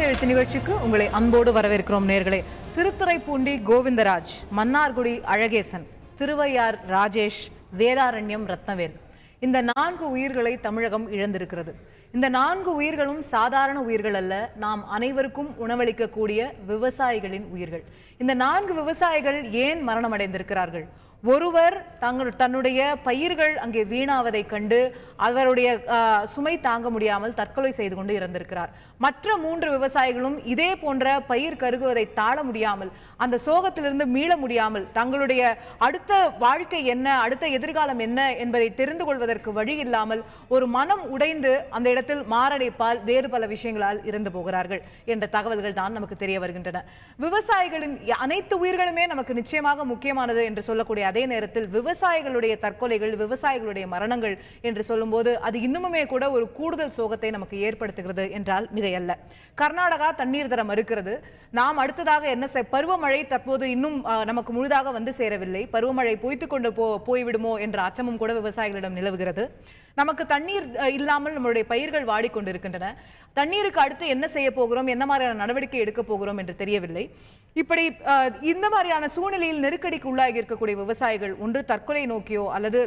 எழுத்து நிகழ்ச்சிக்கு உங்களை அன்போடு வரவேற்கிறோம் நேர்களே. திருத்துறைப்பூண்டி கோவிந்தராஜ், மன்னார்குடி அழகேசன், திருவையார் ராஜேஷ், வேதாரண்யம் ரத்னவேல், இந்த 4 உயிர்களை தமிழகம் இழந்திருக்கிறது. இந்த 4 உயிர்களும் சாதாரண உயிர்கள் அல்ல, நாம் அனைவருக்கும் உணவளிக்கக்கூடிய விவசாயிகளின் உயிர்கள். இந்த 4 விவசாயிகள் ஏன் மரணம் அடைந்திருக்கிறார்கள்? ஒருவர் தன்னுடைய பயிர்கள் அங்கே வீணாவதை கண்டு அவருடைய சுமை தாங்க முடியாமல் தற்கொலை செய்து கொண்டு இறந்திருக்கிறார். மற்ற 3 விவசாயிகளும் இதே போன்ற பயிர் கருகுவதை தாழ முடியாமல், அந்த சோகத்திலிருந்து மீள முடியாமல், தங்களுடைய அடுத்த வாழ்க்கை என்ன, அடுத்த எதிர்காலம் என்ன என்பதை தெரிந்து கொள்வதற்கு வழி இல்லாமல் ஒரு மனம் உடைந்து அந்த இடத்தில் மாரடைப்பால் வேறு பல விஷயங்களால் இறந்து போகிறார்கள் என்ற தகவல்கள் தான் நமக்கு தெரிய வருகின்றன. விவசாயிகளின் அனைத்து உயிர்களுமே நமக்கு நிச்சயமாக முக்கியமானது என்று சொல்லக்கூடிய அதே நேரத்தில் விவசாயிகளுடைய தற்கொலைகள், விவசாயிகளுடைய மரணங்கள் என்று சொல்லும்போது அது இன்னுமே கூட ஒரு கூடுதல் சோகத்தை நமக்கு ஏற்படுத்துகிறது என்றால் மிகையல்ல. கர்நாடகா தண்ணீர் தர மறுக்கிறது. நாம் அடுத்ததாக என்ன பருவமழை தற்போது இன்னும் நமக்கு முழுதாக வந்து சேரவில்லை. பருவமழை பொய்த்துக் கொண்டு போய்விடுமோ என்ற அச்சமும் கூட விவசாயிகளிடம் நிலவுகிறது. நமக்கு தண்ணீர் இல்லாமல் நம்மளுடைய பயிர்கள் வாடிக்கொண்டிருக்கின்றன. தண்ணீருக்கு அடுத்து என்ன செய்ய போகிறோம், என்ன மாதிரியான நடவடிக்கை எடுக்க போகிறோம் என்று தெரியவில்லை. இப்படி இந்த மாதிரியான சூழ்நிலையில் நெருக்கடிக்கு உள்ளாகி இருக்கக்கூடிய விவசாயிகள் ஒன்று தற்கொலை நோக்கியோ அல்லது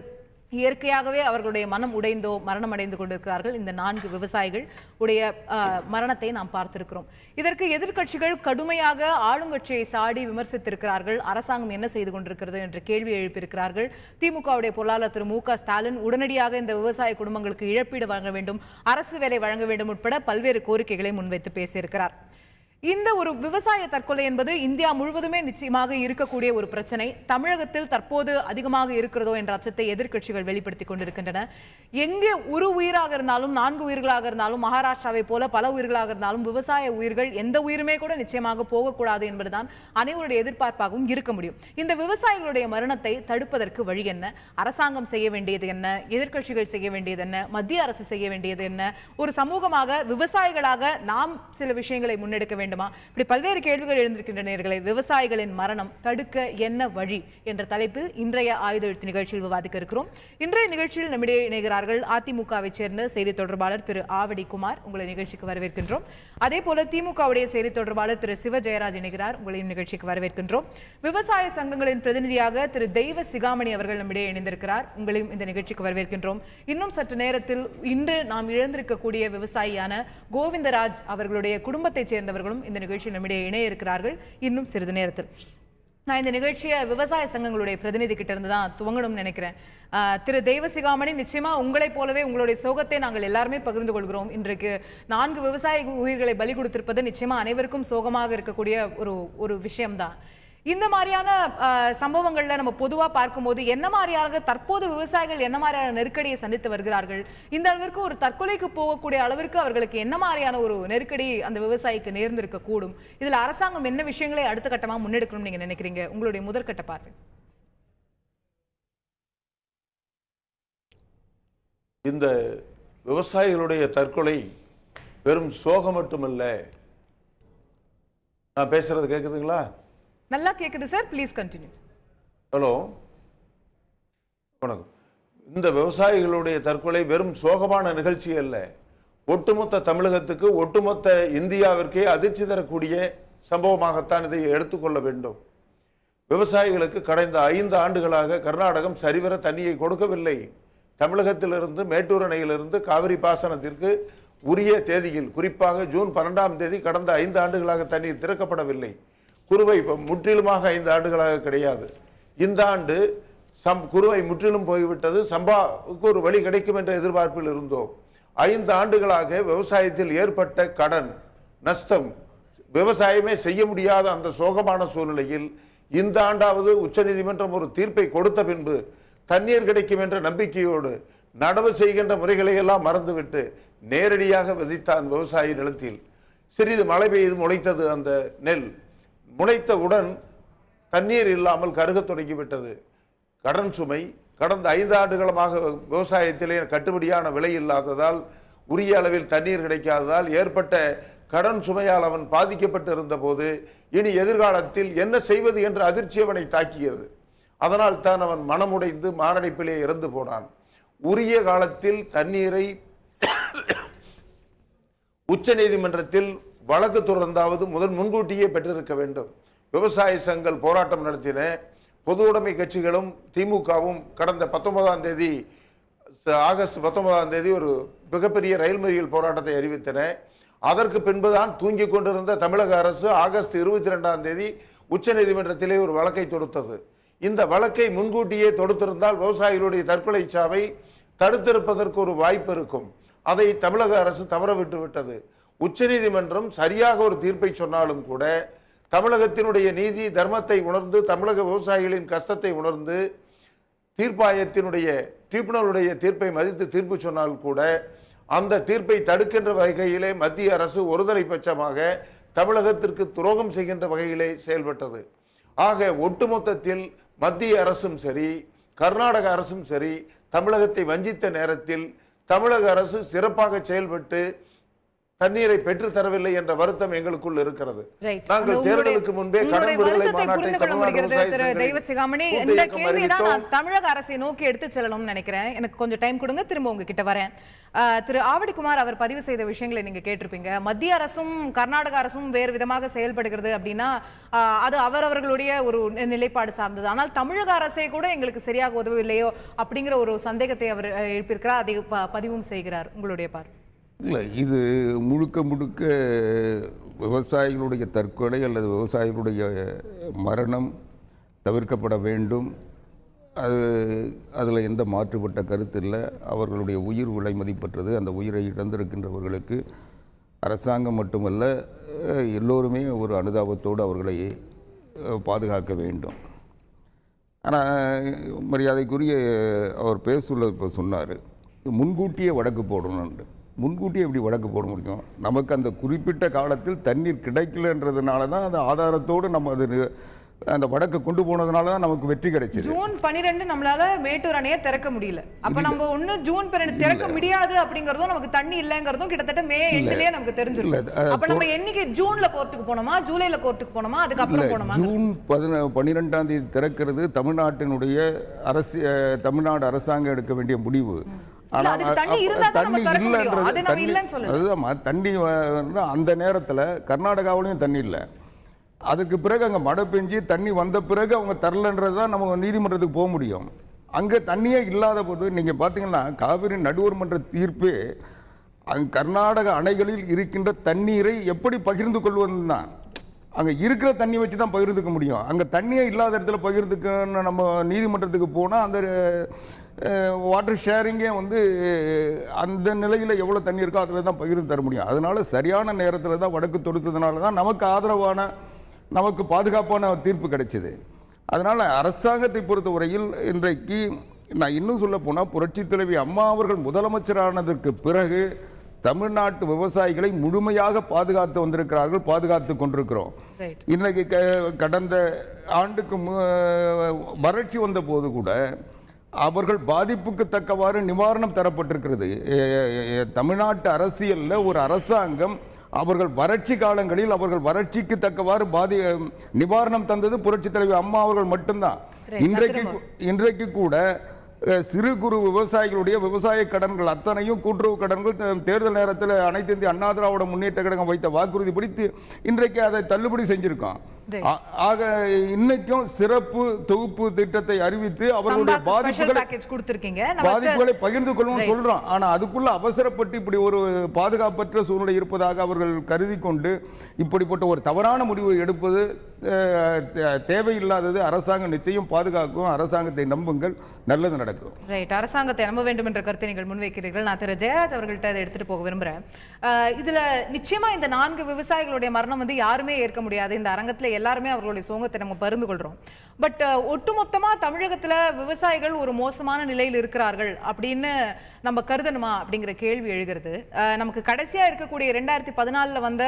இயற்கையாகவே அவர்களுடைய மனம் உடைந்தோ மரணம் அடைந்து கொண்டிருக்கிறார்கள். இந்த 4 விவசாயிகள் உடைய மரணத்தை நாம் பார்த்திருக்கிறோம். இதற்கு எதிர்க்கட்சிகள் கடுமையாக ஆளுங்கட்சியை சாடி விமர்சித்திருக்கிறார்கள். அரசாங்கம் என்ன செய்து கொண்டிருக்கிறது என்ற கேள்வி எழுப்பியிருக்கிறார்கள். திமுகவுடைய பொருளாளர் திரு மு.க. ஸ்டாலின் உடனடியாக இந்த விவசாய குடும்பங்களுக்கு இழப்பீடு வழங்க வேண்டும், அரசு வேலை வழங்க வேண்டும் உட்பட பல்வேறு கோரிக்கைகளை முன்வைத்து பேசியிருக்கிறார். இந்த ஒரு விவசாய தற்கொலை என்பது இந்தியா முழுவதுமே நிச்சயமாக இருக்கக்கூடிய ஒரு பிரச்சனை. தமிழகத்தில் தற்போது அதிகமாக இருக்கிறதோ என்ற அச்சத்தை எதிர்க்கட்சிகள் வெளிப்படுத்திக் கொண்டிருக்கின்றன. எங்கே ஒரு உயிராக இருந்தாலும், 4 உயிர்களாக இருந்தாலும், மகாராஷ்டிராவை போல பல உயிர்களாக இருந்தாலும் விவசாய உயிர்கள் எந்த உயிருமே கூட நிச்சயமாக போகக்கூடாது என்பதுதான் அனைவருடைய எதிர்பார்ப்பாகவும் இருக்க முடியும். இந்த விவசாயிகளுடைய மரணத்தை தடுப்பதற்கு வழி என்ன? அரசாங்கம் செய்ய வேண்டியது என்ன? எதிர்க்கட்சிகள் செய்ய வேண்டியது என்ன? மத்திய அரசு செய்ய வேண்டியது என்ன? ஒரு சமூகமாக விவசாயிகளாக நாம் சில விஷயங்களை முன்னெடுக்க வேண்டும். இப்படி பல்வேறு கேள்விகள் எழுந்திருக்கின்றன. விவசாயிகளின் மரணம் தடுக்க என்ன வழி என்ற தலைப்பில் இன்றைய ஆயுத எழுத்து நிகழ்ச்சியில் விவாதிக்க இருக்கிறோம். இன்றைய நிகழ்ச்சியில் நம்மிடையே இணைகிறார்கள் அதிமுகவை சேர்ந்த செய்தி தொடர்பாளர் திரு ஆவடி குமார். உங்களை நிகழ்ச்சிக்கு வரவேற்கின்றோம். அதே போல திமுகவுடைய செய்தி தொடர்பாளர் திரு சிவ ஜெயராஜ் இணைகிறார். உங்களையும் நிகழ்ச்சிக்கு வரவேற்கின்றோம். விவசாய சங்கங்களின் பிரதிநிதியாக திரு தெய்வ சிகாமணி அவர்கள் நம்மிடையே இணைந்திருக்கிறார். உங்களையும் இந்த நிகழ்ச்சிக்கு வரவேற்கின்றோம். இன்னும் சற்று நேரத்தில் இன்று நாம் இழந்திருக்கக்கூடிய விவசாயியான கோவிந்தராஜ் அவர்களுடைய குடும்பத்தைச் சேர்ந்தவர்களும் இந்த நிகழ்ச்சியில் நம்மிடையே இணைய இருக்கிறார்கள் இன்னும் சிறிது நேரத்தில். நான் இந்த நிகழ்ச்சியை விவசாய சங்கங்களுடைய பிரதிநிதி கிட்ட இருந்து தான் துவங்கணும்னு நினைக்கிறேன். திரு தெய்வசிகாமணி, நிச்சயமா உங்களை போலவே உங்களுடைய சோகத்தை நாங்கள் எல்லாருமே பகிர்ந்து கொள்கிறோம். இன்றைக்கு 4 விவசாய உயிர்களை பலி கொடுத்திருப்பது நிச்சயமா அனைவருக்கும் சோகமாக இருக்கக்கூடிய ஒரு விஷயம்தான். இந்த மாதிரியான சம்பவங்கள்ல நம்ம பொதுவா பார்க்கும்போது என்ன மாதிரியாக தற்போது விவசாயிகள் என்ன மாதிரியான நெருக்கடியை சந்தித்து வருகிறார்கள், இந்த அளவிற்கு ஒரு தற்கொலைக்கு போகக்கூடிய அளவிற்கு அவர்களுக்கு என்ன மாதிரியான ஒரு நெருக்கடி அந்த விவசாயிக்கு நேர்ந்திருக்க கூடும், இதுல அரசாங்கம் என்ன விஷயங்களை அடுத்த கட்டமா முன்னெடுக்கணும்னு நீங்க நினைக்கிறீங்க? உங்களுடைய முதற்கட்ட பார்வை. இந்த விவசாயிகளுடைய தற்கொலை வெறும் சோகம் மட்டுமல்ல. நான் பேசுறது கேக்குதுங்களா? நல்லா கேக்குது சார், ப்ளீஸ் கண்டினியூ. ஹலோ, வணக்கம். இந்த விவசாயிகளுடைய தற்கொலை வெறும் சோகமான நிகழ்ச்சி அல்ல, ஒட்டுமொத்த தமிழகத்துக்கு, ஒட்டுமொத்த இந்தியாவிற்கே அதிர்ச்சி தரக்கூடிய சம்பவமாகத்தான் இதை எடுத்துக்கொள்ள வேண்டும். விவசாயிகளுக்கு கடந்த 5 ஆண்டுகளாக கர்நாடகம் சரிவர தண்ணியை கொடுக்கவில்லை. தமிழகத்திலிருந்து மேட்டூர் அணையிலிருந்து காவிரி பாசனத்திற்கு உரிய தேதியில், குறிப்பாக ஜூன் 12ஆம் தேதி கடந்த 5 ஆண்டுகளாக தண்ணீர் திறக்கப்படவில்லை. குறுவை முற்றிலுமாக 5 ஆண்டுகளாக கிடையாது. இந்த ஆண்டு குறுவை முற்றிலும் போய்விட்டது. சம்பாவுக்கு ஒரு வழி கிடைக்கும் என்ற எதிர்பார்ப்பில் இருந்தோம். 5 ஆண்டுகளாக விவசாயத்தில் ஏற்பட்ட கடன் நஷ்டம், விவசாயமே செய்ய முடியாத அந்த சோகமான சூழ்நிலையில் இந்த ஆண்டாவது உச்சநீதிமன்றம் ஒரு தீர்ப்பை கொடுத்த பின்பு தண்ணீர் கிடைக்கும் என்ற நம்பிக்கையோடு நடவு செய்கின்ற முறைகளை எல்லாம் மறந்துவிட்டு நேரடியாக விதைத்தான் விவசாய நிலத்தில். சிறிது மழை பெய்து முளைத்தது. அந்த நெல் முளைத்தவுடன் தண்ணீர் இல்லாமல் கருக தொடங்கிவிட்டது. கடன் சுமை கடந்த 5 ஆண்டுகளமாக விவசாயத்திலே கட்டுப்படியான விலை இல்லாததால், உரிய அளவில் தண்ணீர் கிடைக்காததால் ஏற்பட்ட கடன் சுமையால் அவன் பாதிக்கப்பட்டு இருந்த போது இனி எதிர்காலத்தில் என்ன செய்வது என்ற அதிர்ச்சி அவனை தாக்கியது. அதனால் தான் அவன் மனமுடைந்து மாரடைப்பிலே இறந்து போனான். உரிய காலத்தில் தண்ணீரை உச்ச நீதிமன்றத்தில் வழக்கு தொடர்ந்தாவது முன்கூட்டியே பெற்றிருக்க வேண்டும். விவசாய சங்கங்கள் போராட்டம் நடத்தின, பொது உடைமை கட்சிகளும் திமுகவும் கடந்த 19ஆம் தேதி ஆகஸ்ட் 19ஆம் தேதி ஒரு மிகப்பெரிய ரயில் மறியல் போராட்டத்தை அறிவித்தன. அதற்கு பின்புதான் தூங்கிக் கொண்டிருந்த தமிழக அரசு ஆகஸ்ட் 22ஆம் தேதி உச்சநீதிமன்றத்திலே ஒரு வழக்கை தொடுத்தது. இந்த வழக்கை முன்கூட்டியே தொடுத்திருந்தால் விவசாயிகளுடைய தற்கொலை சாவை தடுத்திருப்பதற்கு ஒரு வாய்ப்பு இருக்கும். அதை தமிழக அரசு தவறவிட்டு விட்டது. உச்சநீதிமன்றம் சரியாக ஒரு தீர்ப்பை சொன்னாலும் கூட தமிழகத்தினுடைய நீதி தர்மத்தை உணர்ந்து, தமிழக விவசாயிகளின் கஷ்டத்தை உணர்ந்து, தீர்ப்பாயத்தினுடைய ட்ரிபியூனலுடைய தீர்ப்பை மதித்து தீர்ப்பு சொன்னால் கூட அந்த தீர்ப்பை தடுக்கின்ற வகையிலே மத்திய அரசு ஒருதலை பட்சமாக தமிழகத்திற்கு துரோகம் செய்கின்ற வகையிலே செயல்பட்டது. ஆக ஒட்டுமொத்தத்தில் மத்திய அரசும் சரி, கர்நாடக அரசும் சரி, தமிழகத்தை வஞ்சித்த நேரத்தில் தமிழக அரசு சிறப்பாக செயல்பட்டு தண்ணீரை பெற்று தரவில்லை என்ற வருத்தம் எங்களுக்குள் இருக்கிறது. நாங்கள் தேர்தலுக்கு முன்பே கடன் விடுதலை மாநாட்டை தமிழக அரசை நோக்கி எடுத்து செல்லணும்னு நினைக்கிறேன். எனக்கு கொஞ்சம் டைம் கொடுங்க, திரும்ப உங்ககிட்ட வரேன். திரு ஆவடிக்குமார் அவர் பதிவு செய்த விஷயங்களை நீங்க கேட்டிருப்பீங்க. மத்திய அரசும் கர்நாடக அரசும் வேறு விதமாக செயல்படுகிறது அப்படின்னா அது அவரவர்களுடைய ஒரு நிலைப்பாடு சார்ந்தது. ஆனால் தமிழக அரசை கூட எங்களுக்கு சரியாக உதவவில்லையோ அப்படிங்கிற ஒரு சந்தேகத்தை அவர் எழுப்பியிருக்கிறார். அதை பதிவும் செய்கிறார். உங்களுடைய பார்வை? இல்லை, இது முழுக்க முழுக்க விவசாயிகளுடைய தற்கொலை அல்லது விவசாயிகளுடைய மரணம் தவிர்க்கப்பட வேண்டும். அதில் எந்த மாற்றுப்பட்ட கருத்து இல்லை. அவர்களுடைய உயிர் விலை மதிப்பற்றது. அந்த உயிரை இழந்திருக்கின்றவர்களுக்கு அரசாங்கம் மட்டுமல்ல, எல்லோருமே ஒரு அனுதாபத்தோடு அவர்களை பாதுகாக்க வேண்டும். ஆனால் மரியாதைக்குரிய அவர் பேசுள்ளது இப்போ சொன்னார், முன்கூட்டியே வழக்கு போடணும்னு. முன்கூட்டியே எப்படி வழக்கு போட முடியும்? நமக்கு அந்த குறிப்பிட்ட காலத்தில் தண்ணீர் கிடைக்கலன்றதுனால தான் அந்த ஆதாரத்தோடு நம்ம அது அந்த வழக்கு கொண்டு போனதுனால தான் நமக்கு வெற்றி கிடைச்சது. ஜூன் 12 நம்மளால மேட்டூர் அணையை திறக்க முடியல. அப்ப நம்ம ஒண்ணு ஜூன் 12 திறக்க முடியாது அப்படிங்கறதும், நமக்கு தண்ணி இல்லங்கிறதும் கிட்டத்தட்ட மே 8லயே நமக்கு தெரிஞ்சிருக்கும். அப்ப நம்ம என்னைக்கு ஜூன்ல கோர்ட்டுக்கு போனோமா, ஜூலைல கோர்ட்டுக்கு போனோமா, அதுக்கு அப்புறம் போனோமா? ஜூன் 12ஆம் தேதி திறக்கிறது தமிழ்நாட்டினுடைய தமிழ்நாடு அரசாங்கம் எடுக்க வேண்டிய முடிவு. தண்ணி அந்த நேரத்தில் கர்நாடகாவிலையும் தண்ணி இல்லை. அதுக்கு பிறகு அங்கே மழை பெஞ்சு தண்ணி வந்த பிறகு அவங்க தரலன்றது தான் நம்ம நீதிமன்றத்துக்கு போக முடியும். அங்கே தண்ணியே இல்லாத போது நீங்கள் பார்த்தீங்கன்னா காவிரி நடுவர் மன்ற தீர்ப்பே கர்நாடக அணைகளில் இருக்கின்ற தண்ணீரை எப்படி பகிர்ந்து கொள்வது தான். அங்கே இருக்கிற தண்ணி வச்சு தான் பகிர்ந்துக்க முடியும். அங்கே தண்ணியே இல்லாத இடத்துல பகிர்ந்துக்கன்னு நம்ம நீதிமன்றத்துக்கு போனால் அந்த வாட்டர் ஷேரிங்கே அந்த நிலையில் எவ்வளோ தண்ணி இருக்கோ அதில் தான் பகிர்ந்து தர முடியும். அதனால சரியான நேரத்தில் தான் வழக்கு தொடுத்ததுனால தான் நமக்கு ஆதரவான, நமக்கு பாதுகாப்பான தீர்ப்பு கிடைச்சிது. அதனால் அரசாங்கத்தை பொறுத்தவரையில் இன்றைக்கு நான் இன்னும் சொல்ல போனால், புரட்சி தலைவி அம்மா அவர்கள் முதலமைச்சரானதற்கு பிறகு தமிழ்நாட்டு விவசாயிகளை முழுமையாக பாதுகாத்து வந்திருக்கிறார்கள், பாதுகாத்து கொண்டிருக்கிறோம். இன்னைக்கு கடந்த ஆண்டுக்கு வறட்சி வந்த போது கூட அவர்கள் பாதிப்புக்கு தக்கவாறு நிவாரணம் தரப்பட்டிருக்கிறது. தமிழ்நாட்டு அரசியலில் ஒரு அரசாங்கம் அவர்கள் வறட்சி காலங்களில் அவர்கள் வறட்சிக்கு தக்கவாறு நிவாரணம் தந்தது புரட்சி தலைவி அம்மா அவர்கள் மட்டும்தான். இன்றைக்கு கூட சிறு குறு விவசாயிகளுடைய விவசாய கடன்கள் அத்தனையும் கூட்டுறவு கடன்கள் தேர்தல் நேரத்தில் அனைத்து இந்திய அண்ணா திராவிட முன்னேற்ற கழகம் வைத்த வாக்குறுதி பிடித்து இன்றைக்கு அதை தள்ளுபடி செஞ்சிருக்கோம். ஆக இன்னைக்கும் சிறப்பு தொகுப்பு திட்டத்தை அறிவித்து அவர்களுடைய பாதிப்புகளை பகிர்ந்து கொள்ளணும்னு சொல்றோம். ஆனா அதுக்குள்ள அவசரப்பட்டு இப்படி ஒரு பாதுகாப்பற்ற சூழ்நிலை இருப்பதாக அவர்கள் கருதி கொண்டு இப்படிப்பட்ட ஒரு தவறான முடிவை எடுப்பது தேவையில்லாதது. அரசாங்கம் நிச்சயம் பாதுகாக்கும். அரசாங்கத்தை நம்புங்கள், நல்லது நடக்கும். ரைட், அரசாங்கத்தை நம்ப வேண்டும் என்ற கருத்தை நீங்கள் முன்வைக்கிறீர்கள். நான் திரு ஜெயராஜ் அவர்கள்ட்ட அதை எடுத்துட்டு போக விரும்புறேன். இதுல நிச்சயமா இந்த 4 விவசாயிகளுடைய மரணம் யாருமே ஏற்க முடியாது. இந்த அரங்கத்துல எல்லாருமே அவர்களுடைய சோகத்தை நம்ம பகிர்ந்து கொள்றோம். பட் ஒட்டுமொத்தமா தமிழகத்துல விவசாயிகள் ஒரு மோசமான நிலையில் இருக்கிறார்கள் அப்படின்னு நம்ம கருதணுமா அப்படிங்கிற கேள்வி எழுகிறது. நமக்கு கடைசியா இருக்கக்கூடிய 2014 வந்த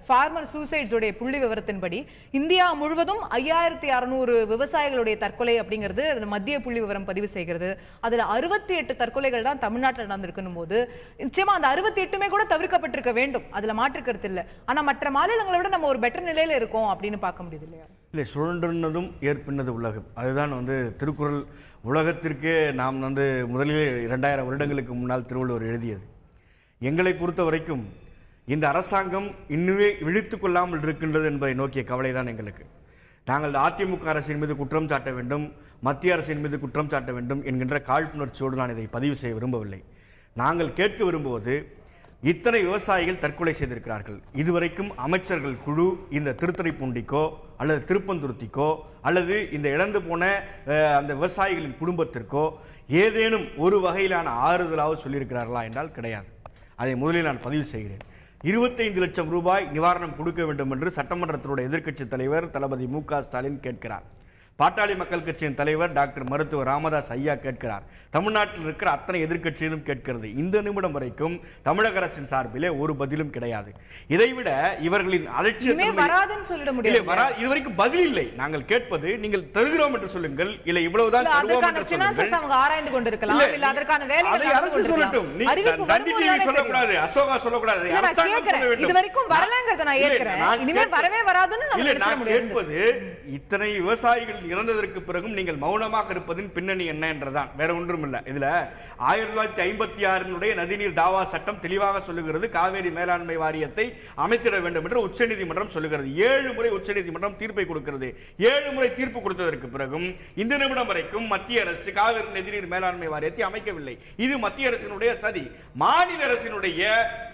ஃபார்மர் சூசைட்ஸோடைய புள்ளி விவரத்தின்படி இந்தியா முழுவதும் 5600 விவசாயிகளுடைய தற்கொலை அப்படிங்கிறது மத்திய புள்ளி விவரம் பதிவு செய்கிறது. அதுல 68 தற்கொலைகள் தான் தமிழ்நாட்டில் நடந்திருக்கணும் போது நிச்சயமா அந்த 68மே கூட தவிர்க்கப்பட்டிருக்க வேண்டும். அதுல மாற்று கருத்து இல்லை. ஆனா மற்ற மாநிலங்களை விட நம்ம ஒரு பெட்டர் நிலையில இருக்கோம் அப்படின்னு பார்க்க முடியுது இல்லையா? இல்லை, சுழன்றதும் ஏற்பின்னது உலகம். அதுதான் திருக்குறள் உலகத்திற்கே நாம் முதலில் 2000 வருடங்களுக்கு முன்னால் திருவள்ளுவர் எழுதியது. எங்களை பொறுத்த வரைக்கும் இந்த அரசாங்கம் இன்னுமே விழித்து கொள்ளாமல் இருக்கின்றது என்பதை நோக்கிய கவலை தான் எங்களுக்கு. நாங்கள் அதிமுக அரசின் மீது குற்றம் சாட்ட வேண்டும், மத்திய அரசின் மீது குற்றம் சாட்ட வேண்டும் என்கின்ற காழ்ப்புணர்ச்சியோடு நான் இதை பதிவு செய்ய விரும்பவில்லை. நாங்கள் கேட்க விரும்புவது, இத்தனை விவசாயிகள் தற்கொலை செய்திருக்கிறார்கள். இதுவரைக்கும் அமைச்சர்கள் குழு இந்த திருத்துறைப்பூண்டிக்கோ அல்லது திருப்பந்துருத்திக்கோ அல்லது இந்த இழந்து போன அந்த விவசாயிகளின் குடும்பத்திற்கோ ஏதேனும் ஒரு வகையிலான ஆறுதலாவது சொல்லியிருக்கிறார்களா என்றால் கிடையாது. அதை முதலில் நான் பதிவு செய்கிறேன். 25 லட்சம் ரூபாய் நிவாரணம் கொடுக்க வேண்டும் என்று சட்டமன்றத்தினுடைய எதிர்க்கட்சி தலைவர் தளபதி மு.க. ஸ்டாலின் கேட்கிறார். பாட்டாளி மக்கள் கட்சியின் தலைவர் டாக்டர் மருத்துவர் ராமதாஸ் ஐயா கேட்கிறார். தமிழ்நாட்டில் இருக்கிற அத்தனை எதிர்க்கட்சியிலும் கேட்கிறது. இந்த நிமிடம் வரைக்கும் தமிழக அரசின் சார்பிலே ஒரு பதிலும் கிடையாது. இதைவிட இவர்களின் இதுவரைக்கும் பதில் இல்லை. நாங்கள் கேட்பது, நீங்கள் தருகிறோம் என்று சொல்லுங்கள், இல்லை இவ்வளவுதான் சொல்லட்டும். சொல்லக்கூடாது, அசோகா சொல்லக்கூடாது. நான் கேட்பது, இத்தனை விவசாயிகள் இறந்ததற்கு பிறகும் நீங்கள் மௌனமாக இருப்பதின் பின்னணி என்ன என்றதான், வேற ஒன்றும் இல்லை. இதுல 1956 நதிநீர் தாவா சட்டம் தெளிவாக சொல்லுகிறது, காவேரி மேலாண்மை வாரியத்தை அமைத்திட வேண்டும் என்று உச்சநீதிமன்றம் சொல்லுகிறது. 7 முறை உச்சநீதிமன்றம் தீர்ப்பை கொடுக்கிறது. 7 முறை தீர்ப்பு கொடுத்ததற்கு பிறகும் இந்த நிமிடம் வரைக்கும் மத்திய அரசு காவிரி நதிநீர் மேலாண்மை வாரியத்தை அமைக்கவில்லை. இது மத்திய அரசினுடைய சதி. மாநில அரசினுடைய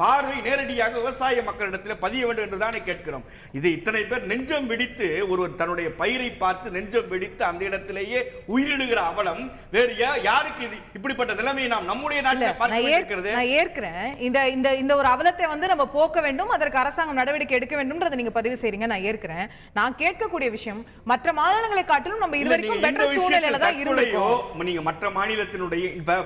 பார்வை நேரடியாக விவசாய மக்களிடத்தில் பதிய வேண்டும் என்றுதானே கேட்கிறோம். இது இத்தனை பேர் நெஞ்சம் வெடித்து ஒருவர் தன்னுடைய பயிரை பார்த்து நெஞ்சம் வெடித்து அந்த இடத்திலேயே உயிரிடுகிற அவலம் வேறு யாருக்கு? இது இப்படிப்பட்ட நிலைமையை நாம் நம்முடைய நாட்டில் பார்க்க இருக்கிறது. நான் ஏற்கிறேன். இந்த ஒரு அவலத்தை நம்ம போக்க வேண்டும், அதற்கு அரசாங்கம் நடவடிக்கை எடுக்க வேண்டும்ன்றதை நீங்க பதிவு செய்றீங்க. நான் ஏற்கிறேன். நான் கேட்கக்கூடிய விஷயம், மற்ற மாநிலங்களை காட்டிலும் நம்ம இதுவரைக்கும் பெட்டர் சூழ்நிலையில தான் இருக்கோம். நீங்க மற்ற மாநிலத்தினுடைய